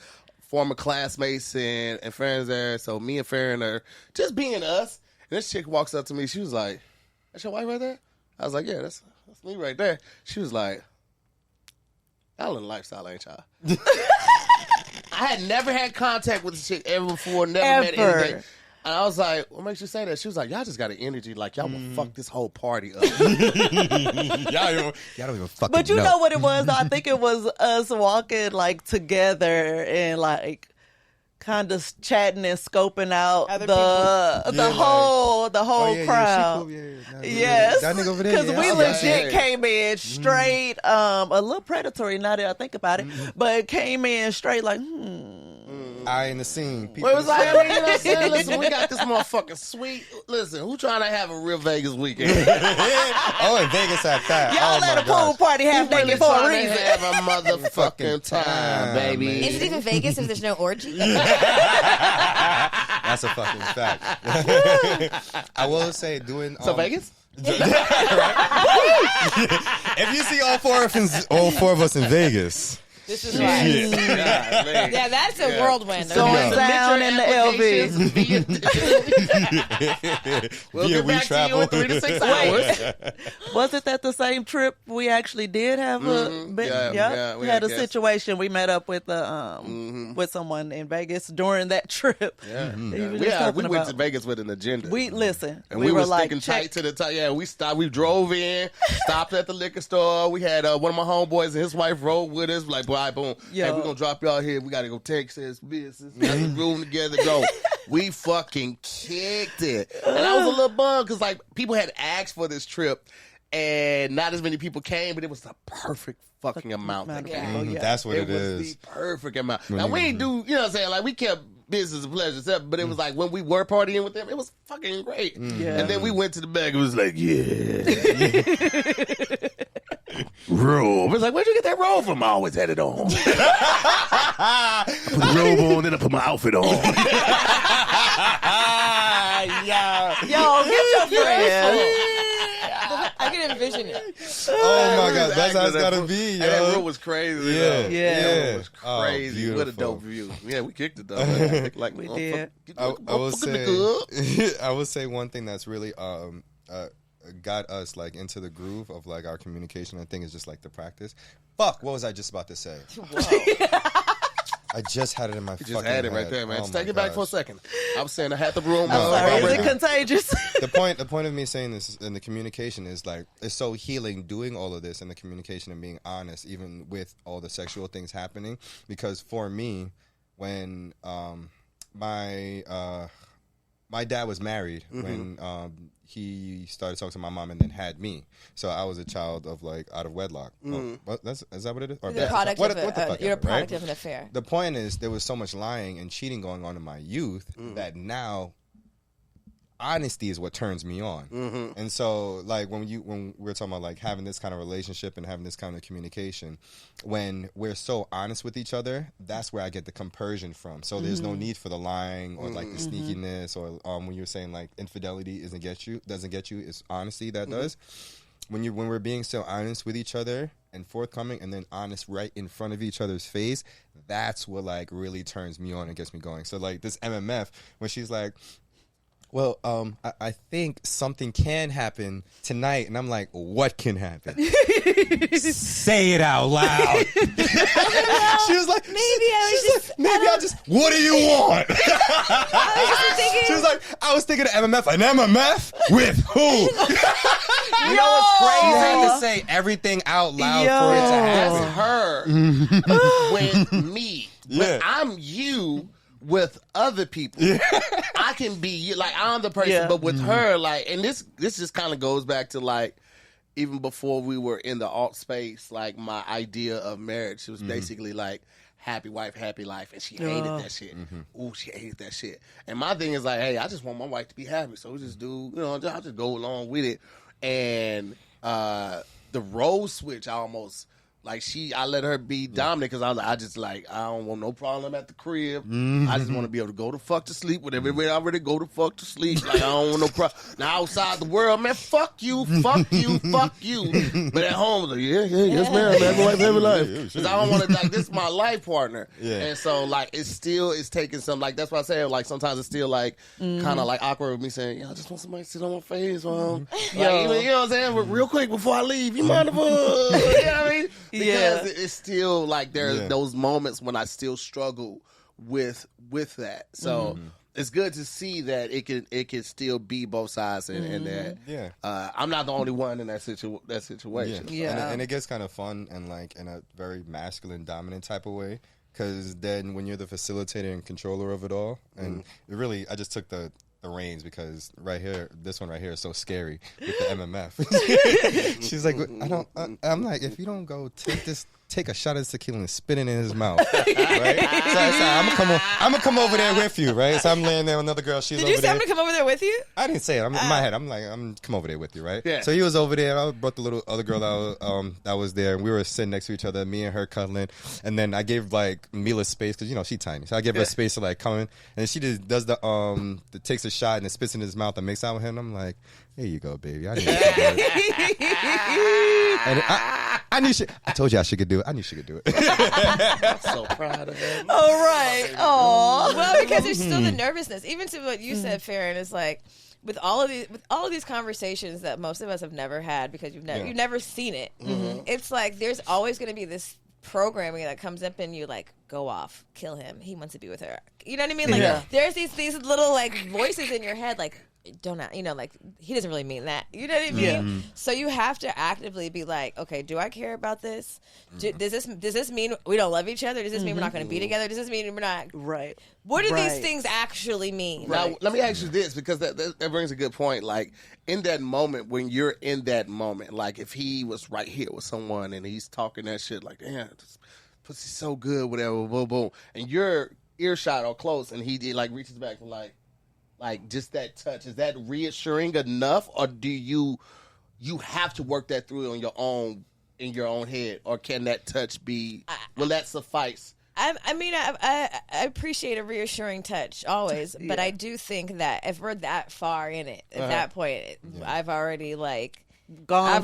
former classmates and friends there. So me and Farren are just being us. And this chick walks up to me. She was like, that's your wife right there? I was like, yeah, that's me right there. She was like, y'all in the lifestyle, ain't y'all? I had never had contact with this chick ever before. Never met anything. And I was like, what makes you say that? She was like, y'all just got an energy like y'all will fuck this whole party up. y'all don't even fucking But you know what it was? I think it was us walking like together and like, kind of chatting and scoping out Other the whole crowd. Yes, that nigga over there. Because we legit came in straight, a little predatory. Now that I think about it, but came in straight like, I in the scene. Well, it was like, I mean, you know what I'm saying? Listen, we got this motherfucking sweet. Listen, who trying to have a real Vegas weekend? Oh, in Vegas at that. Y'all at a pool party half naked for a reason. Have a motherfucking time, baby. Is it even Vegas if there's no orgy? That's a fucking fact. I will say, doing Vegas. If you see all four of us in Vegas. This is right. Yeah, that's a whirlwind. Going down in the LV. We'll get back to you in 3 to 6 hours. Was it that the same trip we actually did have we had a situation. We met up with with someone in Vegas during that trip. Yeah, we went to Vegas with an agenda. We were sticking like, tight to the top. Yeah, we stopped. We drove in, stopped at the liquor store. We had one of my homeboys and his wife rode with us. Like, boy, boom. Hey, we're gonna drop y'all here. We gotta go Texas business. We got the room together. Go. We fucking kicked it, and I was a little bummed because like people had asked for this trip, and not as many people came, but it was the perfect fucking amount that came. That's what it is. It was the perfect amount. Now we ain't do, you know what I'm saying? Like we kept business and pleasure, but it was like when we were partying with them, it was fucking great. Yeah. And then we went to the back. It was like, robe. It's like, where'd you get that robe from? I always had it on. I put the robe on, then I put my outfit on. yo, get your friend. I can envision it. Oh my god, that's how it's gotta be, yo. That room was crazy. Yeah. It was crazy. Oh, what a dope view. Yeah, we kicked it though. Like we did. I will say one thing that's really got us like into the groove of like our communication. I think is just like the practice. Fuck, what was I just about to say? I just had it in my fucking head. You just had it right there, man. Just take it back for a second. I was saying I had the room. Sorry, is it contagious? The point of me saying this in the communication is like it's so healing doing all of this in the communication and being honest, even with all the sexual things happening. Because for me, when my dad was married when he started talking to my mom and then had me. So I was a child of like out of wedlock. Is that what it is? Or you're a product of an affair. The point is there was so much lying and cheating going on in my youth that now honesty is what turns me on. And so like when we're talking about like having this kind of relationship and having this kind of communication, when we're so honest with each other, that's where I get the compersion from. So there's no need for the lying or like the sneakiness or when you're saying like infidelity doesn't get you, it's honesty that does. When we're being so honest with each other and forthcoming and then honest right in front of each other's face, that's what like really turns me on and gets me going. So like this MMF, when she's like, well, I think something can happen tonight. And I'm like, what can happen? Say it out loud. She was like, what do you want? She was like, I was thinking of MMF. An MMF? With who? You know what's crazy? You had to say everything out loud for it to happen. That's her with me. When I'm you with other people, I can be you. Like I'm the person, but with her, like, and this just kind of goes back to like even before we were in the alt space. Like my idea of marriage was basically like happy wife, happy life, and she hated that shit. Ooh, she hated that shit. And my thing is like, hey, I just want my wife to be happy, so we just do, you know, I'll just go along with it. And the role switch, I almost. Like I let her be dominant because I don't want no problem at the crib. I just want to be able to go to fuck to sleep with everybody. I already go to fuck to sleep. Like I don't want no problem. Now outside the world, man, fuck you. But at home, like, yes, ma'am, every life. Because I don't want to, like, this is my life partner. And so, like, it's taking some, like, that's why I say, like, sometimes it's still, like, kind of, like, awkward with me saying, I just want somebody to sit on my face. Like, you know what I'm saying? But real quick before I leave, you mind if, you know what I mean? Because it's still like there are those moments when I still struggle with that. So it's good to see that it can still be both sides and that I'm not the only one in that situation. And it gets kind of fun and like in a very masculine dominant type of way. because then when you're the facilitator and controller of it all, and it really, I just took the reins because right here, this one right here is so scary with the MMF. She's like, I'm like, if you don't go take a shot of tequila and spit it in his mouth, right? So I'm gonna come over there with you, right? So I'm laying there with another girl. She's over there. Did you say I'm gonna come over there with you? I didn't say it. In my head, I'm like, I'm come over there with you, right? Yeah. So he was over there. I brought the little other girl that was there, and we were sitting next to each other, me and her cuddling. And then I gave like Milah space because she's tiny, so I gave her space to like come in, and she just does the takes a shot and it spits in his mouth and makes out with him. And I'm like, here you go, baby. I didn't and I knew I told you she could do it. I knew she could do it. I'm so proud of her. All right. Oh, well, because there's still the nervousness. Even to what you said, Farren, is like with all of these conversations that most of us have never had because you've never seen it. It's like there's always going to be this programming that comes up and you like go off, kill him. He wants to be with her. You know what I mean? Like there's these little like voices in your head like. Don't like he doesn't really mean that. You know what I mean? So you have to actively be like, okay, do I care about this? Does this mean we don't love each other? Does this mean we're not going to be together? Does this mean we're not? Right. What do these things actually mean? Now, let me ask you this because that brings a good point. Like in that moment, when you're in that moment, like if he was right here with someone and he's talking that shit, like, damn, this pussy's so good, whatever, boom, boom, and you're earshot or close, and he like reaches back and like just that touch, is that reassuring enough, or do you have to work that through on your own in your own head, or can that touch be? Will that suffice? I mean, I appreciate a reassuring touch always, but I do think that if we're that far in it, at that point, I've already gone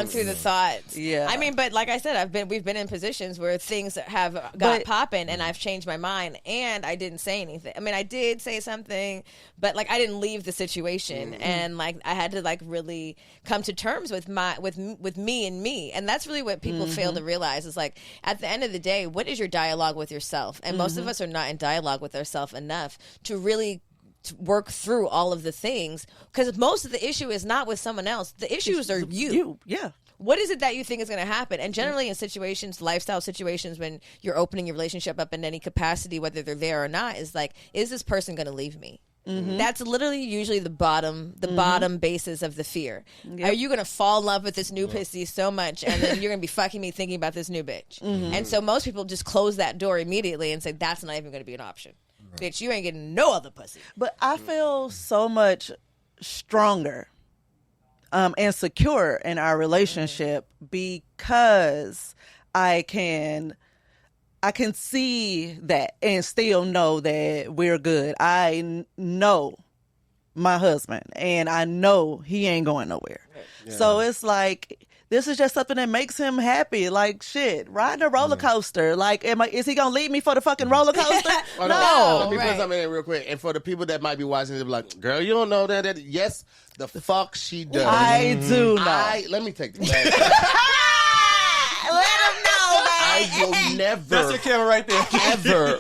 through the thoughts. Yeah. I mean, but like I said, we've been in positions where things have got popping and I've changed my mind and I didn't say anything. I mean, I did say something, but like I didn't leave the situation and like I had to like really come to terms with me and me. And that's really what people fail to realize is like at the end of the day, what is your dialogue with yourself? And most of us are not in dialogue with ourselves enough to really to work through all of the things because most of the issue is not with someone else. The issues are you. Yeah. What is it that you think is going to happen? And generally in situations, lifestyle situations, when you're opening your relationship up in any capacity, whether they're there or not, is like, is this person going to leave me? That's literally usually the bottom basis of the fear. Yep. Are you going to fall in love with this new pussy so much and then you're going to be fucking me thinking about this new bitch? And so most people just close that door immediately and say, that's not even going to be an option. Bitch, you ain't getting no other pussy. But I feel so much stronger and secure in our relationship because I can see that and still know that we're good. I know my husband and I know he ain't going nowhere. Yeah. So it's like this is just something that makes him happy. Like, shit, riding a roller coaster. Like, is he going to leave me for the fucking roller coaster? No. Let me put something in real quick. And for the people that might be watching, they'll be like, girl, you don't know that. Yes, the fuck she does. I do know. Let me take the back. Let him know, man. I will never. That's your camera right there. Ever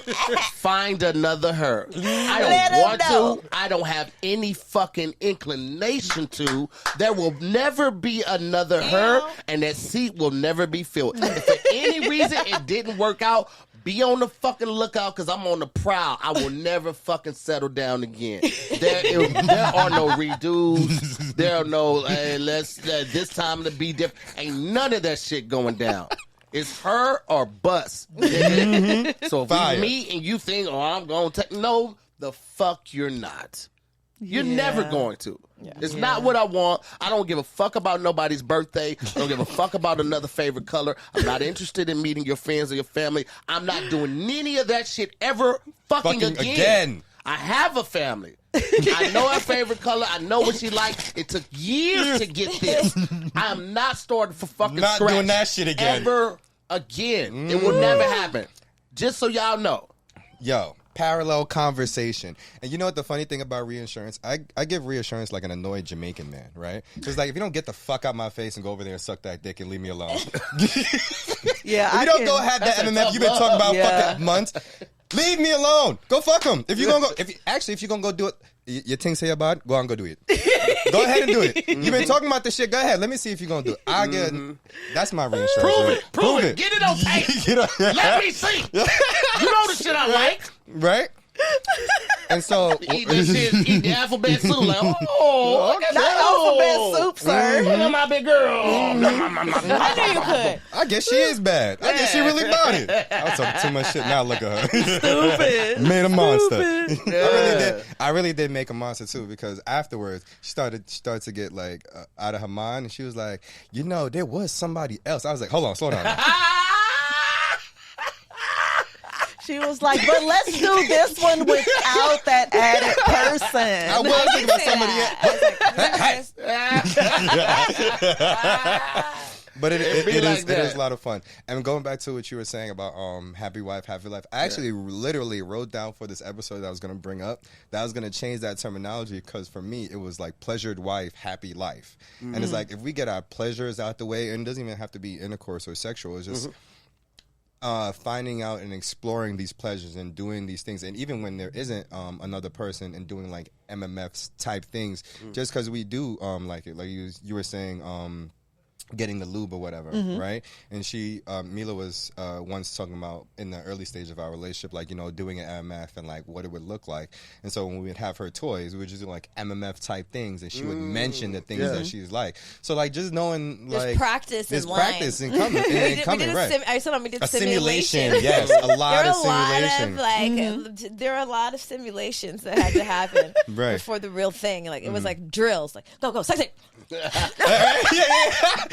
find another her. I don't want to. I don't have any fucking inclination to. There will never be another her, and that seat will never be filled. If for any reason it didn't work out, be on the fucking lookout because I'm on the prowl. I will never fucking settle down again. There are no redos. There are no, this time to be different. Ain't none of that shit going down. It's her or bust. So if we meet and you think, I'm going to take, no, the fuck you're not. You're never going to. Yeah. It's not what I want. I don't give a fuck about nobody's birthday. I don't give a fuck about another favorite color. I'm not interested in meeting your friends or your family. I'm not doing any of that shit ever fucking again. I have a family. I know her favorite color. I know what she likes. It took years to get this. I am not starting for fucking not scratch. Doing that shit again. Ever again. It will never happen. Just so y'all know. Yo. Parallel conversation. And you know what the funny thing about reassurance? I give reassurance like an annoyed Jamaican man, right? So it's like, if you don't get the fuck out my face and go over there and suck that dick and leave me alone. If you don't go have that MMF you've been talking about fucking months, leave me alone. Go fuck him. If you're gonna go do it, your thing say about it, go and go do it. Go ahead and do it. You've been talking about this shit. Go ahead. Let me see if you're going to do it. That's my reinsurance. Prove it. Get it on tape. Let me see. You know the shit I like. Right? And so eat that shit, eat the alphabet soup. Like, alphabet soup, sir. Look at my big girl. I knew you could. I guess she is bad. I guess she really bought it. I was talking too much shit. Now look at her. Stupid. Made a monster. Yeah. I really did make a monster too, because afterwards she started to get like out of her mind, and she was like, there was somebody else. I was like, hold on, slow down. She was like, but let's do this one without that added person. I was thinking about somebody else. But it is a lot of fun. And going back to what you were saying about happy wife, happy life, I actually literally wrote down for this episode that I was going to bring up that I was going to change that terminology, because for me it was like pleasured wife, happy life. And it's like, if we get our pleasures out the way, and it doesn't even have to be intercourse or sexual, it's just finding out and exploring these pleasures and doing these things, and even when there isn't another person, and doing like MMFs type things, just because we do like it, like you were saying, getting the lube or whatever, right? And Milah was once talking about in the early stage of our relationship, like, doing an MMF and like what it would look like. And so when we would have her toys, we would just do like MMF type things, and she would mention the things that she's like. So like, just knowing, like, there's practice in coming, right? I said we did a simulation. simulation. Yes, a lot of simulation. There are a lot of simulations that had to happen before the real thing. Like, it was like drills, like go, sexy. Yeah.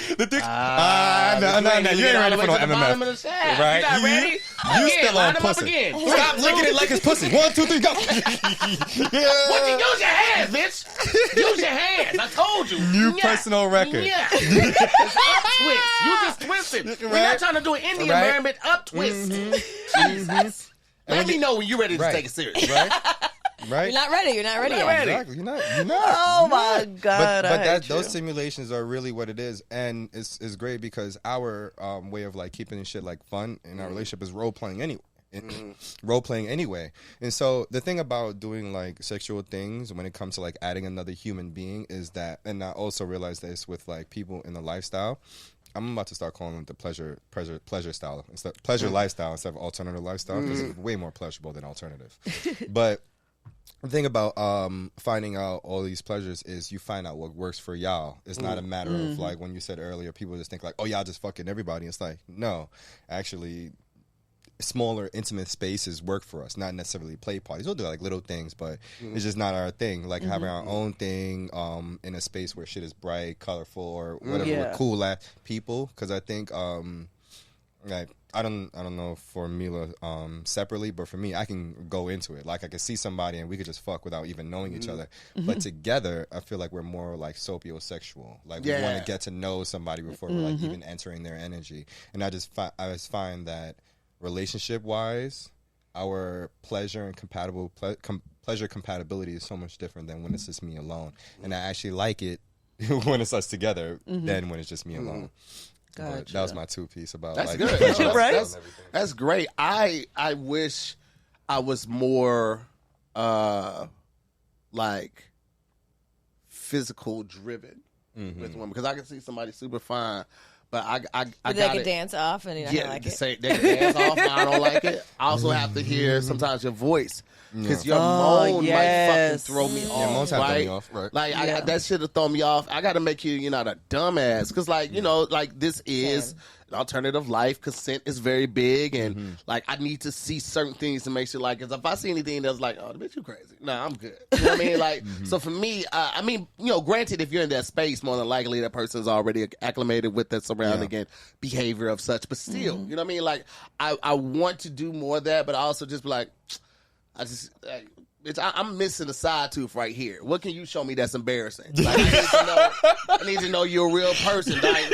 The dick. No, you ain't ready for no MMF. Right? You not ready? You still on pussy. Stop licking it like it's pussy. 1, 2, 3, go. Use your hands, bitch. Use your hands. I told you. New personal record. Yeah. Twist. You just twisted. We're not trying to do an Indian burn, but up twist. Jesus. Let me know when you're ready to take it serious. Right? You're not ready yet. Exactly. You're not. Oh my God. But those simulations are really what it is, and it's great because our way of like keeping this shit like fun in our relationship is role playing anyway. And so the thing about doing like sexual things when it comes to like adding another human being is that, and I also realized this with like people in the lifestyle, I'm about to start calling it the pleasure style, pleasure lifestyle instead of alternative lifestyle, because it's way more pleasurable than alternative. But the thing about finding out all these pleasures is you find out what works for y'all. It's not a matter of like when you said earlier, people just think like, oh, y'all just fucking everybody. It's like, no, actually, smaller, intimate spaces work for us, not necessarily play parties. We'll do like little things, but it's just not our thing. Like having our own thing in a space where shit is bright, colorful, or whatever, with cool people. Because I think, like, I don't know for Milah separately, but for me, I can go into it. Like, I could see somebody and we could just fuck without even knowing each other. But together, I feel like we're more like sopiosexual. Like, we want to get to know somebody before we're like even entering their energy. And I just find that relationship-wise, our pleasure and pleasure compatibility is so much different than when it's just me alone. And I actually like it when it's us together than when it's just me alone. Gotcha. That was my 2-piece about that's like good. That's great. I wish I was more like physical driven with women, because I can see somebody super fine, but they can dance off and you don't like it. They can dance off and I don't like it. I also have to hear sometimes your voice, because your moan might fucking throw me off. Right? Like that shit will throw me off. I got to make you not a dumbass, because like like this is an alternative life. Consent is very big, and like I need to see certain things to make sure. Like, because if I see anything that's like, oh, bitch, you crazy. Nah, I'm good. You know what I mean? Like, so for me, I mean, granted, if you're in that space, more than likely that person's already acclimated with the surrounding and behavior of such. But still, you know what I mean? Like, I want to do more of that, but I also just be like, I'm missing a side tooth right here. What can you show me that's embarrassing? Like, I need to know you're a real person. Like,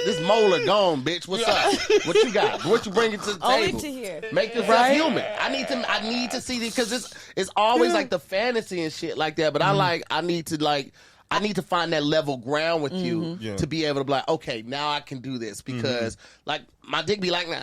this molar gone, bitch. What's up? What you got? What you bringing to the table? Only to hear. Make yourself human. I need to see this, because it's always like the fantasy and shit like that. But I need to find that level ground with you to be able to be like, okay, now I can do this, because like my dick be like, nah.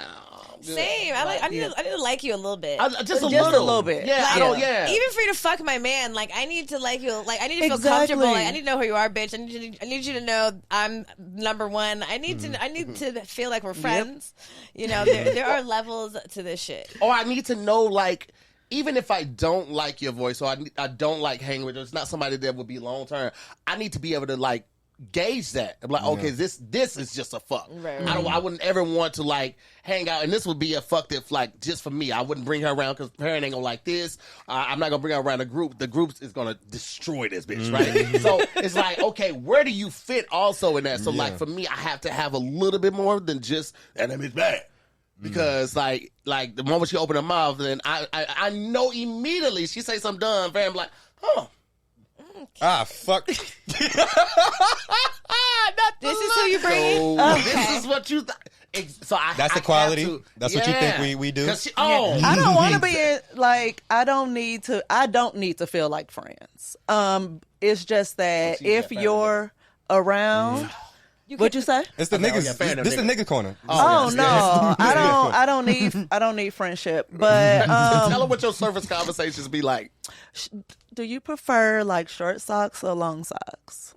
Same. I need to like you a little bit. Just a little bit. Yeah, like, I don't. Yeah. Even for you to fuck my man, like I need to like you. Like I need to feel comfortable. Like I need to know who you are, bitch. I need you to know I'm number one. I need to feel like we're friends. Yep. You know, there are levels to this shit. Or I need to know, like, even if I don't like your voice, or I don't like hanging with you, it's not somebody that would be long term. I need to be able to like gauge that. I'm like, okay, this is just a fuck. Right. I wouldn't ever want to like hang out, and this would be a fuck that like just for me. I wouldn't bring her around because Farren ain't gonna like this. I'm not gonna bring her around the group. The group is gonna destroy this bitch, right? So it's like, okay, where do you fit also in that? So like for me, I have to have a little bit more than just and that bitch bad. Because like the moment she opened her mouth, then I know immediately she say something dumb. Farren be like, huh. Fuck. This is who you bring. So this is what you so that's the quality. That's what you think we do. I don't want to be like I don't need to feel like friends. It's just that if you're around. What'd you say? It's the niggas. This is the nigga corner. Oh no, I don't need friendship. But tell her what your surface conversations be like. Do you prefer like short socks or long socks?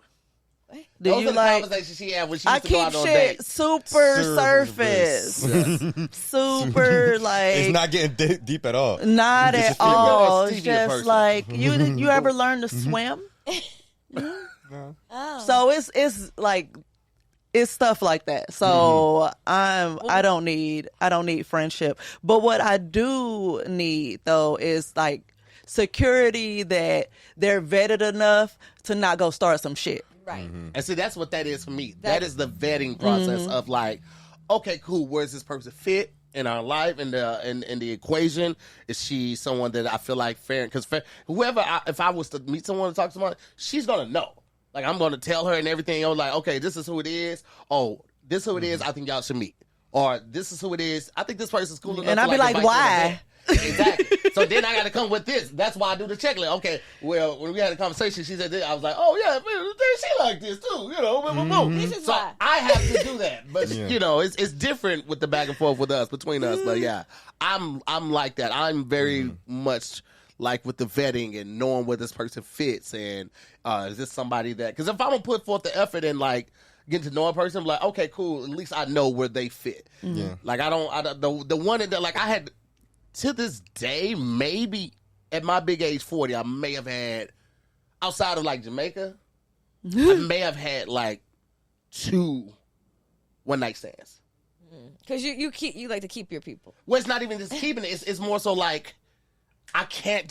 Do Those you are the like conversations she had when she used to go out on shit dates. super surface, super like. It's not getting deep at all. Not at all. It's just like you ever learn to swim? No. Oh. So it's like. It's stuff like that. So I don't need friendship. But what I do need though is like security that they're vetted enough to not go start some shit. Right. And see, that's what that is for me. That is the vetting process of like, okay, cool. Where's this person fit in our life in the equation? Is she someone that I feel like Farren? Because whoever, if I was to meet someone to talk to someone, she's gonna know. Like, I'm going to tell her and everything. I was like, okay, this is who it is. Oh, this is who it is. I think y'all should meet. Or this is who it is. I think this person's cool enough. And I'd be like, why? Exactly. So then I got to come with this. That's why I do the checklist. Okay, well, when we had a conversation, she said this. I was like, oh, yeah, man, she like this too. You know, This is so why. I have to do that. But, you know, it's different with the back and forth with us, between us. But, yeah, I'm like that. I'm very much like with the vetting and knowing where this person fits and is this somebody that, because if I'm gonna put forth the effort in like getting to know a person, I'm like, okay, cool, at least I know where they fit. Like the one that like I had to this day, maybe at my big age 40, I may have had outside of like Jamaica, I may have had like 2 one-night stands. Because you like to keep your people. Well, it's not even just keeping it, it's more so like I can't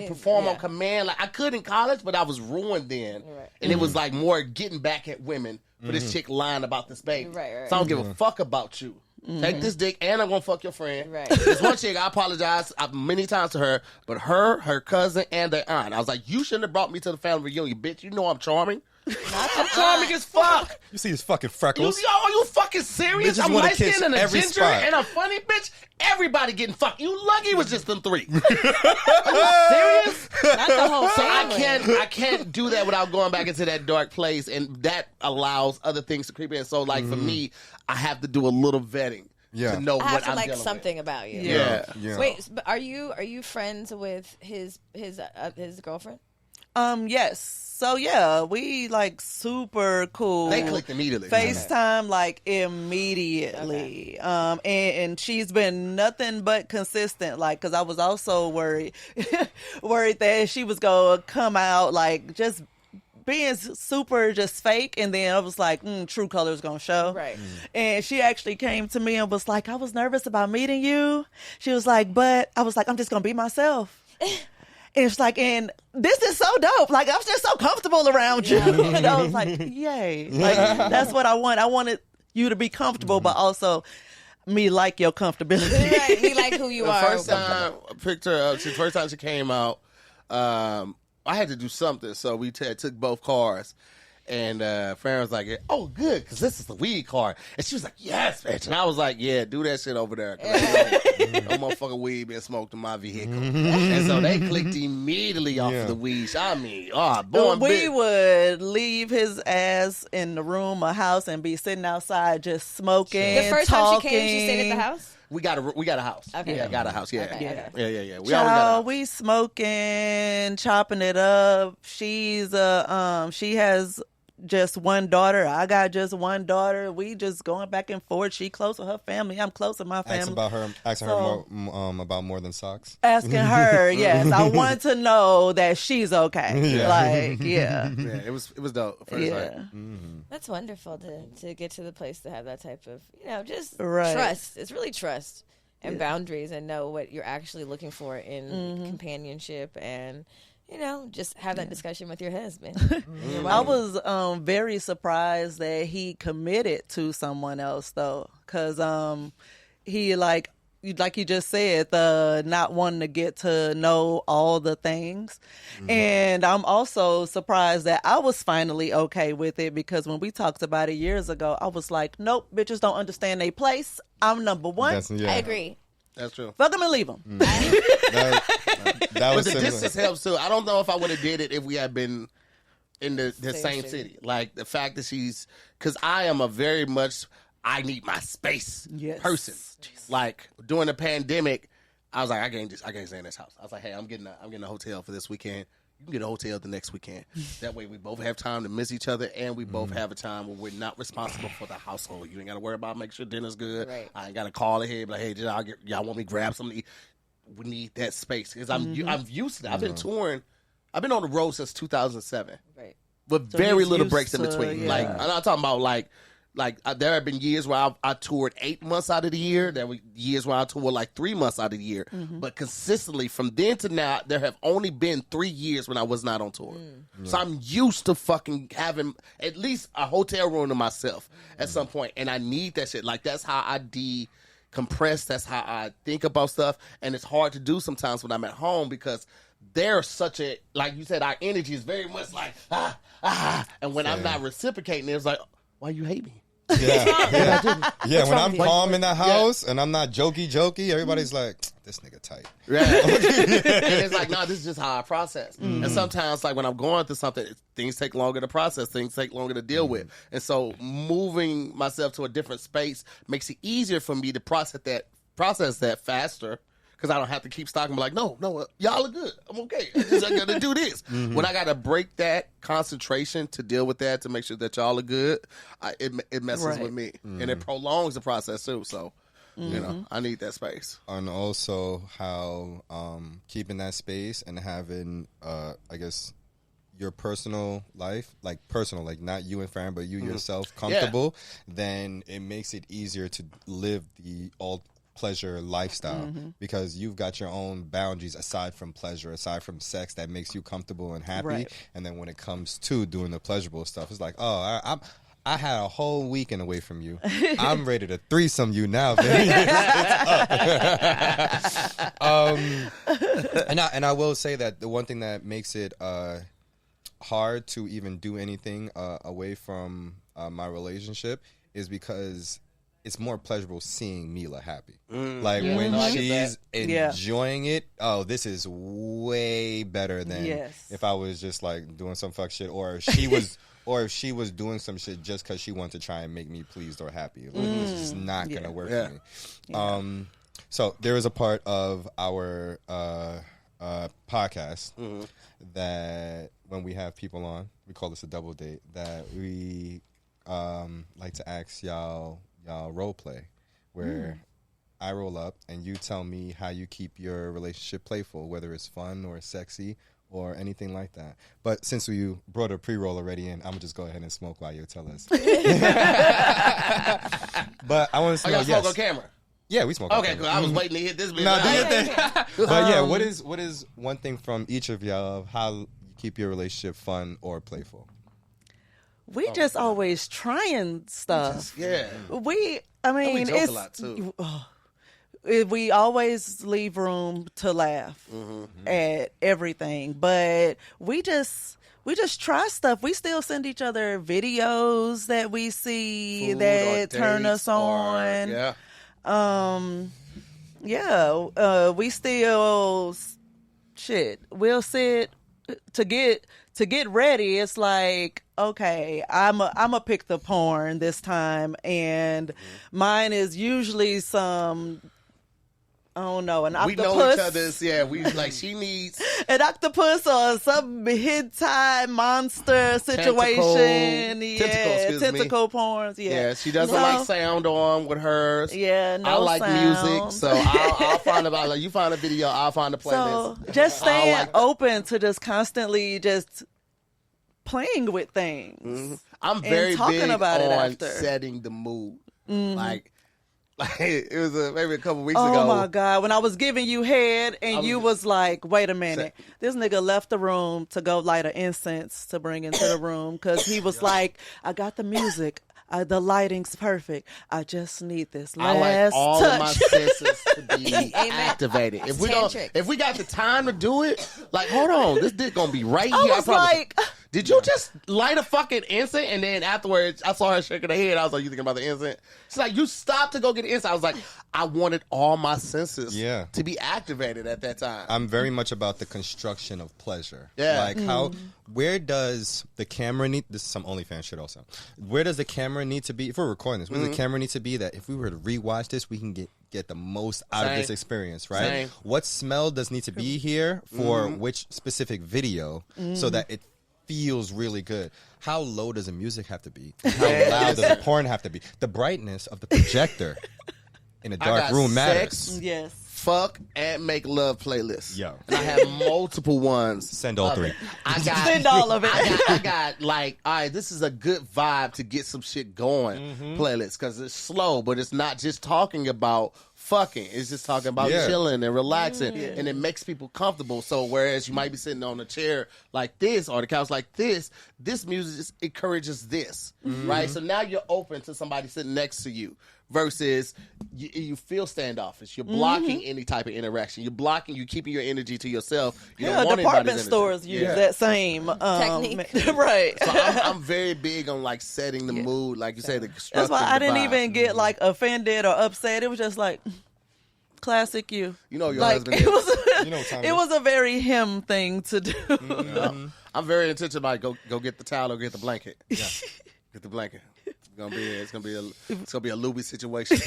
perform on command. Like I could in college, but I was ruined then. Right. And it was like more getting back at women for this chick lying about this baby. Right. So I don't give a fuck about you. Take this dick and I'm gonna fuck your friend. Right. This one chick, I apologize many times to her, but her cousin, and their aunt. I was like, you shouldn't have brought me to the family reunion, bitch. You know I'm charming. I'm charming as fuck. You see his fucking freckles. Are you fucking serious? Bitches I'm wanna light skinned kiss and a every ginger spot. and a funny bitch. Everybody getting fucked. You lucky it was just them 3. Are you serious? Not the whole So family. I can't do that without going back into that dark place, and that allows other things to creep in. So like for me, I have to do a little vetting to know I have what to I'm like dealing something about you. Yeah. Wait, but are you friends with his girlfriend? Yes. So yeah, we like super cool. They clicked immediately. FaceTime like immediately. And she's been nothing but consistent. Like, cause I was also worried that she was gonna come out like just being super just fake, and then I was like, true colors gonna show. Right. And she actually came to me and was like, I was nervous about meeting you. She was like, but I was like, I'm just gonna be myself. And it's like, and this is so dope. Like, I'm just so comfortable around you. And I was like, yay. Like, that's what I want. I wanted you to be comfortable, but also me like your comfortability. Right. Me like who you are. First time I picked her up, first time she came out, I had to do something. So we took both cars. And Farren was like, oh, good, because this is the weed car. And she was like, yes, bitch. And I was like, yeah, do that shit over there. No motherfucking weed being smoked in my vehicle. And so they clicked immediately off of the weed. I mean, we would leave his ass in the room or house and be sitting outside just smoking, The first talking. time she came, she stayed at the house? We got a house. Okay. Yeah, got a house. Yeah. Okay. Yeah. We already got a house. We smoking, chopping it up. She's she has just one daughter. I got just one daughter. We just going back and forth. She close with her family. I'm close with my family. Asking her about more than socks. Asking her, yes. I want to know that she's okay. Yeah. Like, yeah. Yeah, it was dope. First night. That's wonderful to get to the place to have that type of, just Right. trust. It's really trust and boundaries, and know what you're actually looking for in companionship, and just have that discussion with your husband. I was very surprised that he committed to someone else, though, because he like you just said, the not wanting to get to know all the things. And I'm also surprised that I was finally okay with it, because when we talked about it years ago, I was like, nope, bitches don't understand their place. I'm number one. I agree. That's true. Fuck them and leave them. That was But the similar. distance helps too. I don't know if I would have did it if we had been in the same city. Like the fact that because I am a very much I need my space person. Jesus. Like during the pandemic, I was like, I can't stay in this house. I was like, hey, I'm getting a hotel for this weekend. You can get a hotel the next weekend. That way we both have time to miss each other, and we both have a time where we're not responsible for the household. You ain't got to worry about making sure dinner's good. Right. I ain't got to call ahead, but hey, y'all want me to grab something to eat? We need that space, because I'm used to that. I've been touring. I've been on the road since 2007. Right. With very little breaks in between. Like, I'm not talking about like there have been years where I toured 8 months out of the year. There were years where I toured like 3 months out of the year. But consistently from then to now, there have only been 3 years when I was not on tour. So I'm used to fucking having at least a hotel room to myself at some point. And I need that shit. Like, that's how I decompress. That's how I think about stuff. And it's hard to do sometimes when I'm at home, because there's such a, like you said, our energy is very much like, and when I'm not reciprocating, it's like, why you hate me? Yeah, when I'm calm in the house and I'm not jokey, everybody's like, this nigga tight. Right. And it's like, no, this is just how I process. And sometimes, like when I'm going through something, things take longer to process, things take longer to deal with. And so moving myself to a different space makes it easier for me to process that faster. Because I don't have to keep stalking. Like, no, y'all are good. I'm okay. I got to do this. When I got to break that concentration to deal with that, to make sure that y'all are good, it messes with me. And it prolongs the process too. So, I need that space. And also how keeping that space and having, I guess, your personal life, like not you and Farren, but you yourself comfortable, then it makes it easier to live the pleasure lifestyle, because you've got your own boundaries aside from pleasure, aside from sex, that makes you comfortable and happy. And then when it comes to doing the pleasurable stuff, it's like, oh, I had a whole weekend away from you. I'm ready to threesome you now, baby. It's up. And I will say that the one thing that makes it hard to even do anything away from my relationship is because it's more pleasurable seeing Milah happy. Like when she's enjoying it, oh, this is way better than if I was just like doing some fuck shit, or if she was doing some shit just because she wanted to try and make me pleased or happy. Like, it's just not gonna work for me. So there is a part of our podcast that when we have people on, we call this a double date, that we like to ask y'all role play, where I roll up and you tell me how you keep your relationship playful, whether it's fun or sexy or anything like that. But since you brought a pre-roll already in, I'm gonna just go ahead and smoke while you tell us. But I want to know. Smoke on camera. Yeah, we smoke. Okay, cool. I was waiting to hit this. No, do your thing. But yeah, what is one thing from each of y'all of how you keep your relationship fun or playful? We just always trying stuff. We joke a lot too. We always leave room to laugh at everything, but we just try stuff. We still send each other videos that we see food that turn us on. We still we'll sit to get ready. It's like, okay, I'm a pick the porn this time, and mine is usually some I don't know, an octopus. We know each other's, we like, she needs an octopus or some hentai monster situation. Tentacle porns. Yeah, she doesn't like sound on with hers. Yeah, no I like sound. Music, so I'll find about, like, you find a video, I'll find a playlist. So just staying open to just constantly just playing with things. Mm-hmm. I'm very big on setting the mood. Mm-hmm. Like it was maybe a couple weeks ago. Oh my God. When I was giving you head and you was like, wait a minute. This nigga left the room to go light an incense to bring into the room because he was like, I got the music. The lighting's perfect. I just need this last touch. I like all of my senses to be activated. If we got the time to do it, like, hold on, this dick gonna be right here. I was like, did you just light a fucking incense? And then afterwards, I saw her shaking her head. I was like, you thinking about the incense? She's like, you stopped to go get the incense. I was like, I wanted all my senses to be activated at that time. I'm very much about the construction of pleasure. Yeah. Like where does the camera need, this is some OnlyFans shit also. Where does the camera need to be, if we're recording this, where does the camera need to be that if we were to rewatch this, we can get the most out of this experience, right? Same. What smell does need to be here for which specific video so that it feels really good? How low does the music have to be? How loud does the porn have to be? The brightness of the projector in a dark room matters. Yes. Fuck and make love playlists. Yo. And I have multiple ones. Send all three. Send all of it. I got like, all right, this is a good vibe to get some shit going playlist because it's slow, but it's not just talking about fucking. It's just talking about chilling and relaxing, and it makes people comfortable. So whereas you might be sitting on a chair like this or the couch like this music just encourages this, right? So now you're open to somebody sitting next to you. Versus you feel standoffish. You're blocking any type of interaction. You're keeping your energy to yourself. You don't want department stores use that same technique. Right. So I'm very big on like setting the mood, like you say, the constructive. That's why I didn't even get like offended or upset. It was just like classic you. You know your like, husband. It was a very him thing to do. I'm very intentional. Like go get the towel or get the blanket. Yeah. Get the blanket. It's gonna be a Luby situation.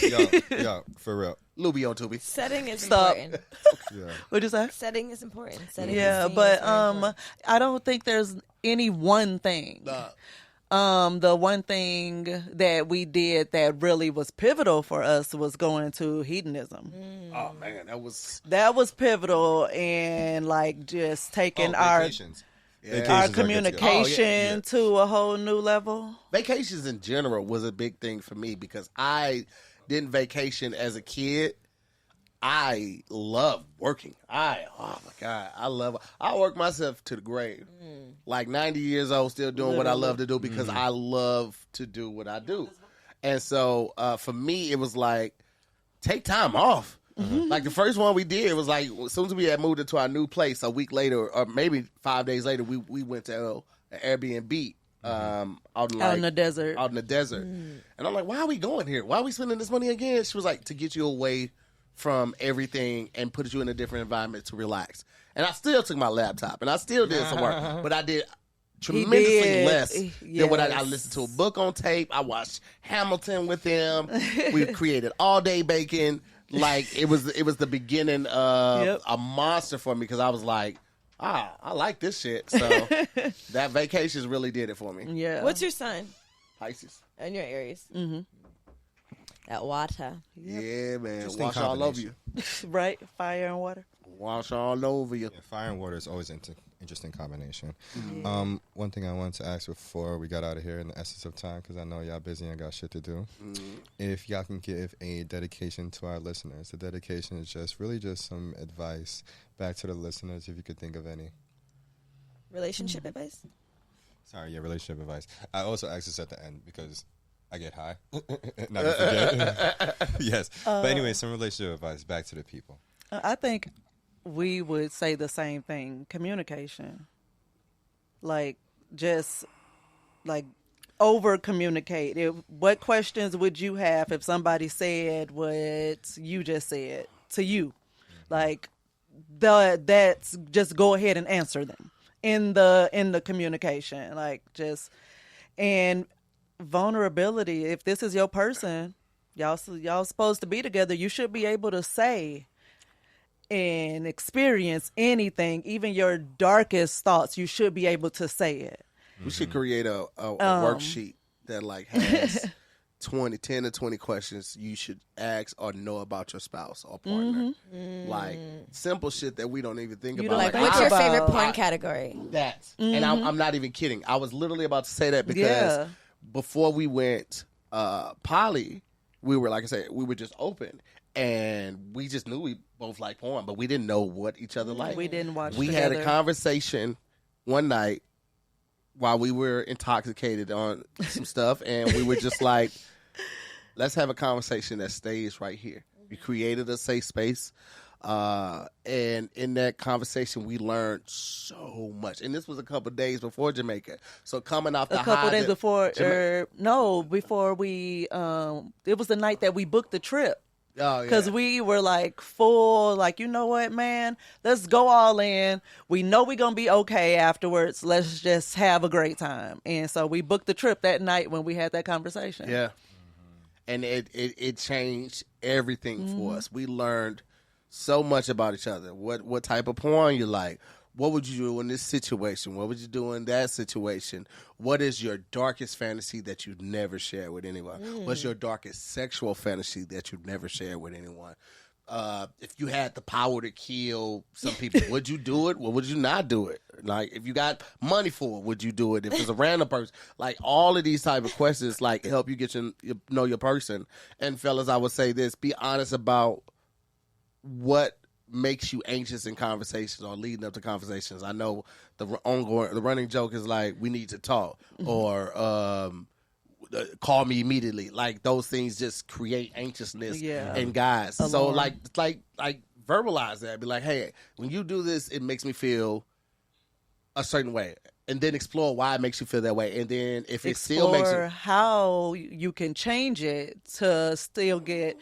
Yo, for real. Luby on Tubi. Setting is important. What'd you say? Setting is important. But I don't think there's any one thing. The one thing that we did that really was pivotal for us was going to hedonism. Oh man, that was pivotal, and like just taking our communication to a whole new level. Vacations in general was a big thing for me because I didn't vacation as a kid. I love working. Oh my God, I work myself to the grave. Like 90 years old, still doing what I love to do because I love to do what I do. And so for me, it was like, take time off. Like the first one we did was like, as soon as we had moved into our new place, a week later or maybe 5 days later, we went to an Airbnb out in the desert. And I'm like, why are we going here? Why are we spending this money again? She was like, to get you away from everything and put you in a different environment to relax. And I still took my laptop and I still did some work, but I did tremendously less than what I listened to a book on tape. I watched Hamilton with him. We created All Day Bacon. Like it was the beginning of a monster for me because I was like, I like this shit. So that vacation really did it for me. Yeah. What's your sign? Pisces. And your Aries. That water. Yeah, man. Wash all over you. Right? Fire and water. Wash all over you. Yeah, fire and water is always an interesting combination. One thing I wanted to ask before we got out of here in the essence of time, because I know y'all busy and got shit to do. If y'all can give a dedication to our listeners, the dedication is just some advice back to the listeners, if you could think of any. Relationship advice? Sorry, relationship advice. I also asked this at the end because I get high. Not to forget. Yes. But anyway, some relationship advice back to the people. I think we would say the same thing. Communication. Like, just, like, over-communicate. What questions would you have if somebody said what you just said to you? Like, that's just go ahead and answer them in the communication. Like, just, and vulnerability. If this is your person, y'all supposed to be together, you should be able to say, and experience anything, even your darkest thoughts, you should be able to say it. We should create a worksheet that like has 10 to 20 questions you should ask or know about your spouse or partner. Like simple shit that we don't even think about. Like, what's your favorite porn category? That. And I'm not even kidding. I was literally about to say that because before we went poly, we were, like I said, we were just open. And we just knew we both liked porn, but we didn't know what each other liked. We didn't watch We together. had a conversation one night while we were intoxicated on some stuff, and we were just like, let's have a conversation that stays right here. We created a safe space, and in that conversation, we learned so much. And this was a couple of days before Jamaica. So coming off the high... A couple of days before... before we... it was the night that we booked the trip. Oh, yeah. Because we were like full, like, you know what, man? Let's go all in. We know we're going to be okay afterwards. Let's just have a great time. And so we booked the trip that night when we had that conversation. Yeah. And it changed everything for us. We learned so much about each other. What type of porn you like? What would you do in this situation? What would you do in that situation? What is your darkest fantasy that you'd never share with anyone? What's your darkest sexual fantasy that you'd never share with anyone? If you had the power to kill some people, would you do it? Or would you not do it? Like, if you got money for it, would you do it? If it's a random person, like all of these type of questions, like help you get know your person. And fellas, I would say this: be honest about what makes you anxious in conversations or leading up to conversations. I know the running joke is like, we need to talk, or call me immediately. Like, those things just create anxiousness in guys. Alarm. So like verbalize that. Be like, hey, when you do this, it makes me feel a certain way. And then explore why it makes you feel that way. And then if it still makes you... how you can change it to still get...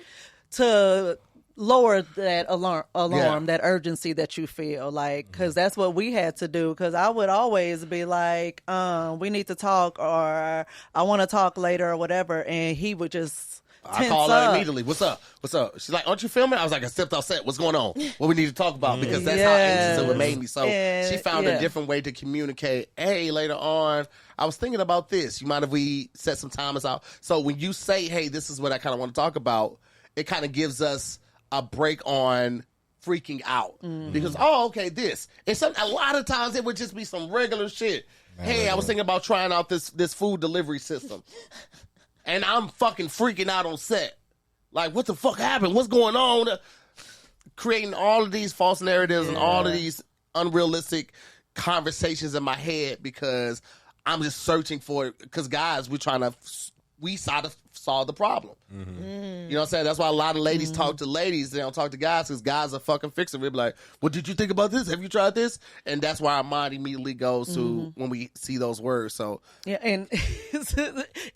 to lower that alarm, that urgency that you feel, like, because that's what we had to do. Because I would always be like, we need to talk, or I want to talk later, or whatever, and he would just I call her immediately. What's up? She's like, aren't you filming? I was like, I stepped off set. What's going on? What we need to talk about? Because that's how anxious it made me. So she found a different way to communicate. Hey, later on, I was thinking about this. You mind if we set some timers out? So when you say, hey, this is what I kind of want to talk about, it kind of gives us a break on freaking out. Because, okay, this. And a lot of times it would just be some regular shit. Hey, I was thinking about trying out this food delivery system. And I'm fucking freaking out on set. Like, what the fuck happened? What's going on? Creating all of these false narratives and all of these unrealistic conversations in my head because I'm just searching for it. Because, guys, we try to solve the problem. You know what I'm saying? That's why a lot of ladies talk to ladies. They don't talk to guys because guys are fucking fixing. We're like, what did you think about this? Have you tried this? And that's why our mind immediately goes to when we see those words. So yeah, and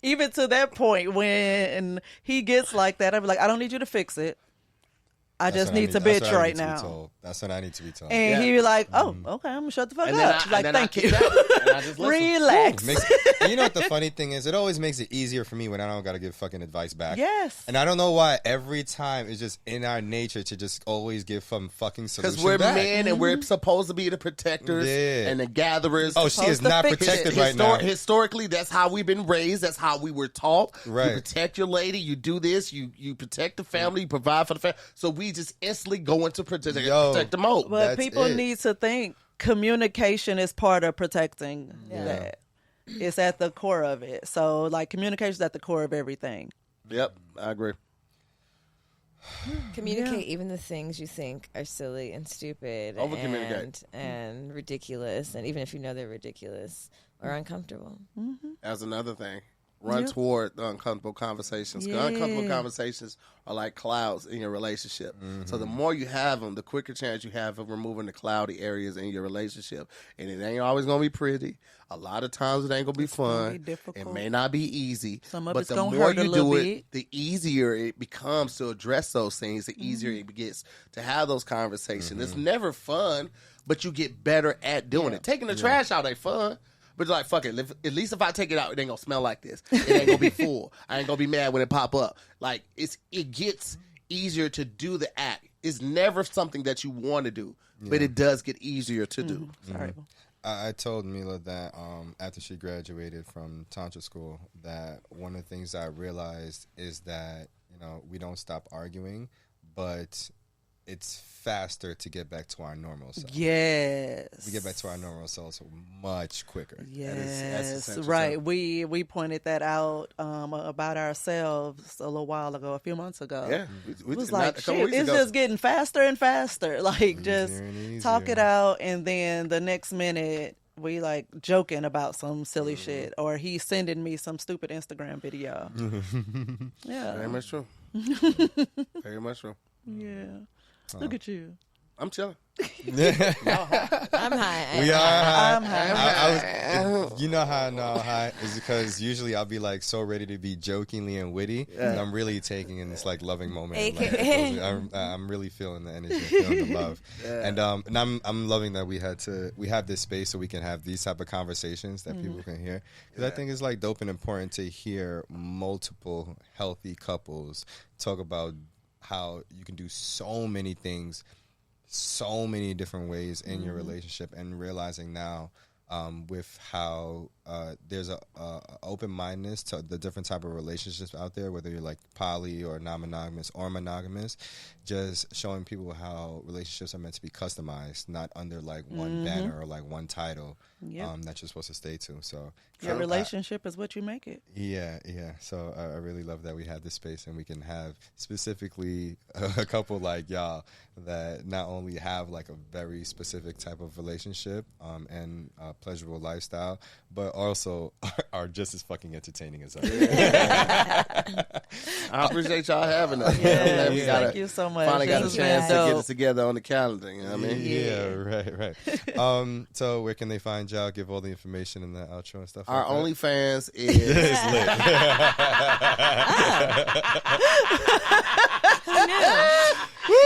even to that point, when he gets like that, I'd be like, I don't need you to fix it. I just need to bitch right now. That's what I need to be told. And he'd be like, oh, okay, I'm going to shut the fuck up. Like, thank you. Relax. And you know what the funny thing is? It always makes it easier for me when I don't got to give fucking advice back. Yes. And I don't know why every time it's just in our nature to just always give some fucking solution back. Because we're men and we're supposed to be the protectors and the gatherers. Oh, she is not protected right now. Historically, that's how we've been raised. That's how we were taught. Right. You protect your lady. You do this. You protect the family. You provide for the family. So we just instantly go into protect the mode. But people need to think communication is part of protecting that. It's at the core of it. So, like, communication is at the core of everything. Yep, I agree. Communicate even the things you think are silly and stupid and ridiculous, and even if you know they're ridiculous or uncomfortable. As another thing. Run toward the uncomfortable conversations. Uncomfortable conversations are like clouds in your relationship. So the more you have them, the quicker chance you have of removing the cloudy areas in your relationship. And it ain't always going to be pretty. A lot of times it ain't going to be fun. It may not be easy. Some of but it's the gonna more hurt you a do little it, bit. the easier it becomes to address those things. The easier it gets to have those conversations. It's never fun, but you get better at doing it. Taking the trash out ain't fun. But like, fuck it. At least if I take it out, it ain't gonna smell like this. It ain't gonna be full. I ain't gonna be mad when it pop up. Like, it gets easier to do the act. is never something that you want to do, but it does get easier to do. Sorry. I told Milah that after she graduated from Tantra school, that one of the things I realized is that, we don't stop arguing, but it's faster to get back to our normal self. Yes. We get back to our normal selves much quicker. Yes, right. We pointed that out about ourselves a little while ago, a few months ago. Yeah. It was like, shit, it's just getting faster and faster. Like, just talk it out, and then the next minute, we like joking about some silly shit, or he's sending me some stupid Instagram video. Yeah. Very much true. Very much true. Yeah. Look at you. I'm chilling. I'm high. We are high. I'm high. You know how I know I'm high is because usually I'll be like so ready to be jokingly and witty, and I'm really taking in this like loving moment. Like, I'm really feeling the energy, feeling the love, and I'm loving that we have this space so we can have these type of conversations that people can hear, because I think it's like dope and important to hear multiple healthy couples talk about how you can do so many things, so many different ways in your relationship, and realizing now with how there's a open-mindedness to the different type of relationships out there, whether you're like poly or non-monogamous or monogamous, just showing people how relationships are meant to be customized, not under like one banner or like one title that you're supposed to stay to. So your relationship is what you make it. Yeah. So I really love that we have this space, and we can have specifically a couple like y'all that not only have like a very specific type of relationship and pleasurable lifestyle, but also are just as fucking entertaining as us. I appreciate y'all having us. Thank you so much. Finally got a chance to get us together on the calendar. You know what I mean? Yeah, right. So where can they find y'all? Give all the information in the outro and stuff. Our like OnlyFans is it's lit.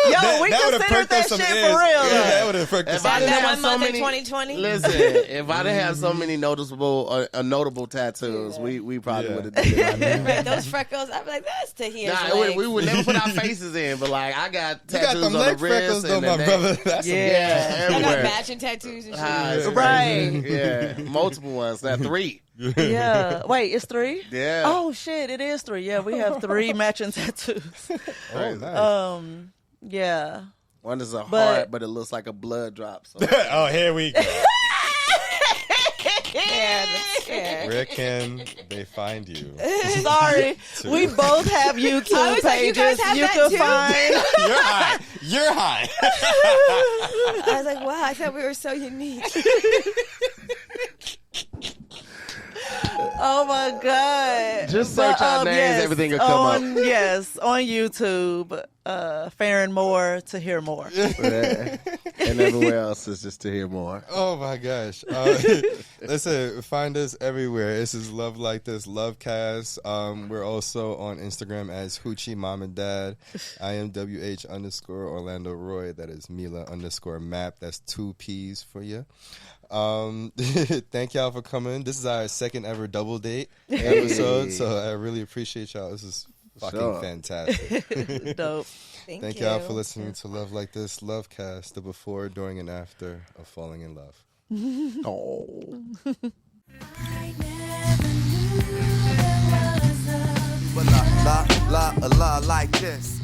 Yo, we considered that shit for real. Yeah, that would have perked us That up. one month in 2020. Listen, if I didn't have so many notable tattoos, we probably would have done it. Right, those freckles, I'd be like, that's Tahir's Nah, we would never put our faces in, but like I got tattoos on the leg wrist freckles, though, and my the brother. neck. That's I everywhere. got matching tattoos and shit. Right. Yeah, multiple ones. Now 3. Yeah. Wait, it's 3? Yeah. Oh shit, it is 3. Yeah, we have 3 matching tattoos. Oh, nice. Yeah. One is a heart, but it looks like a blood drop. So. Oh, here we go. Yeah. Where can they find you? Sorry, we both have YouTube like, you guys pages. have You that can too? find. You're high. I was like, wow, I thought we were so unique. Oh my god! Just search our names, everything will come up. Yes, on YouTube, Farren Moore, Tahir Moore. And everywhere else is just to hear more. Oh my gosh. Listen, find us everywhere. This is Love Like This Lovecast. We're also on Instagram as Hoochie Mom and Dad. I am WH_Orlando Roy. That is Milah_Map. That's 2 P's for you. Thank y'all for coming. This is our second ever double date episode, so I really appreciate y'all. This is fucking fantastic. Dope. Thank y'all for listening to Love Like This Lovecast, the before, during, and after of falling in love. Oh. But la like this.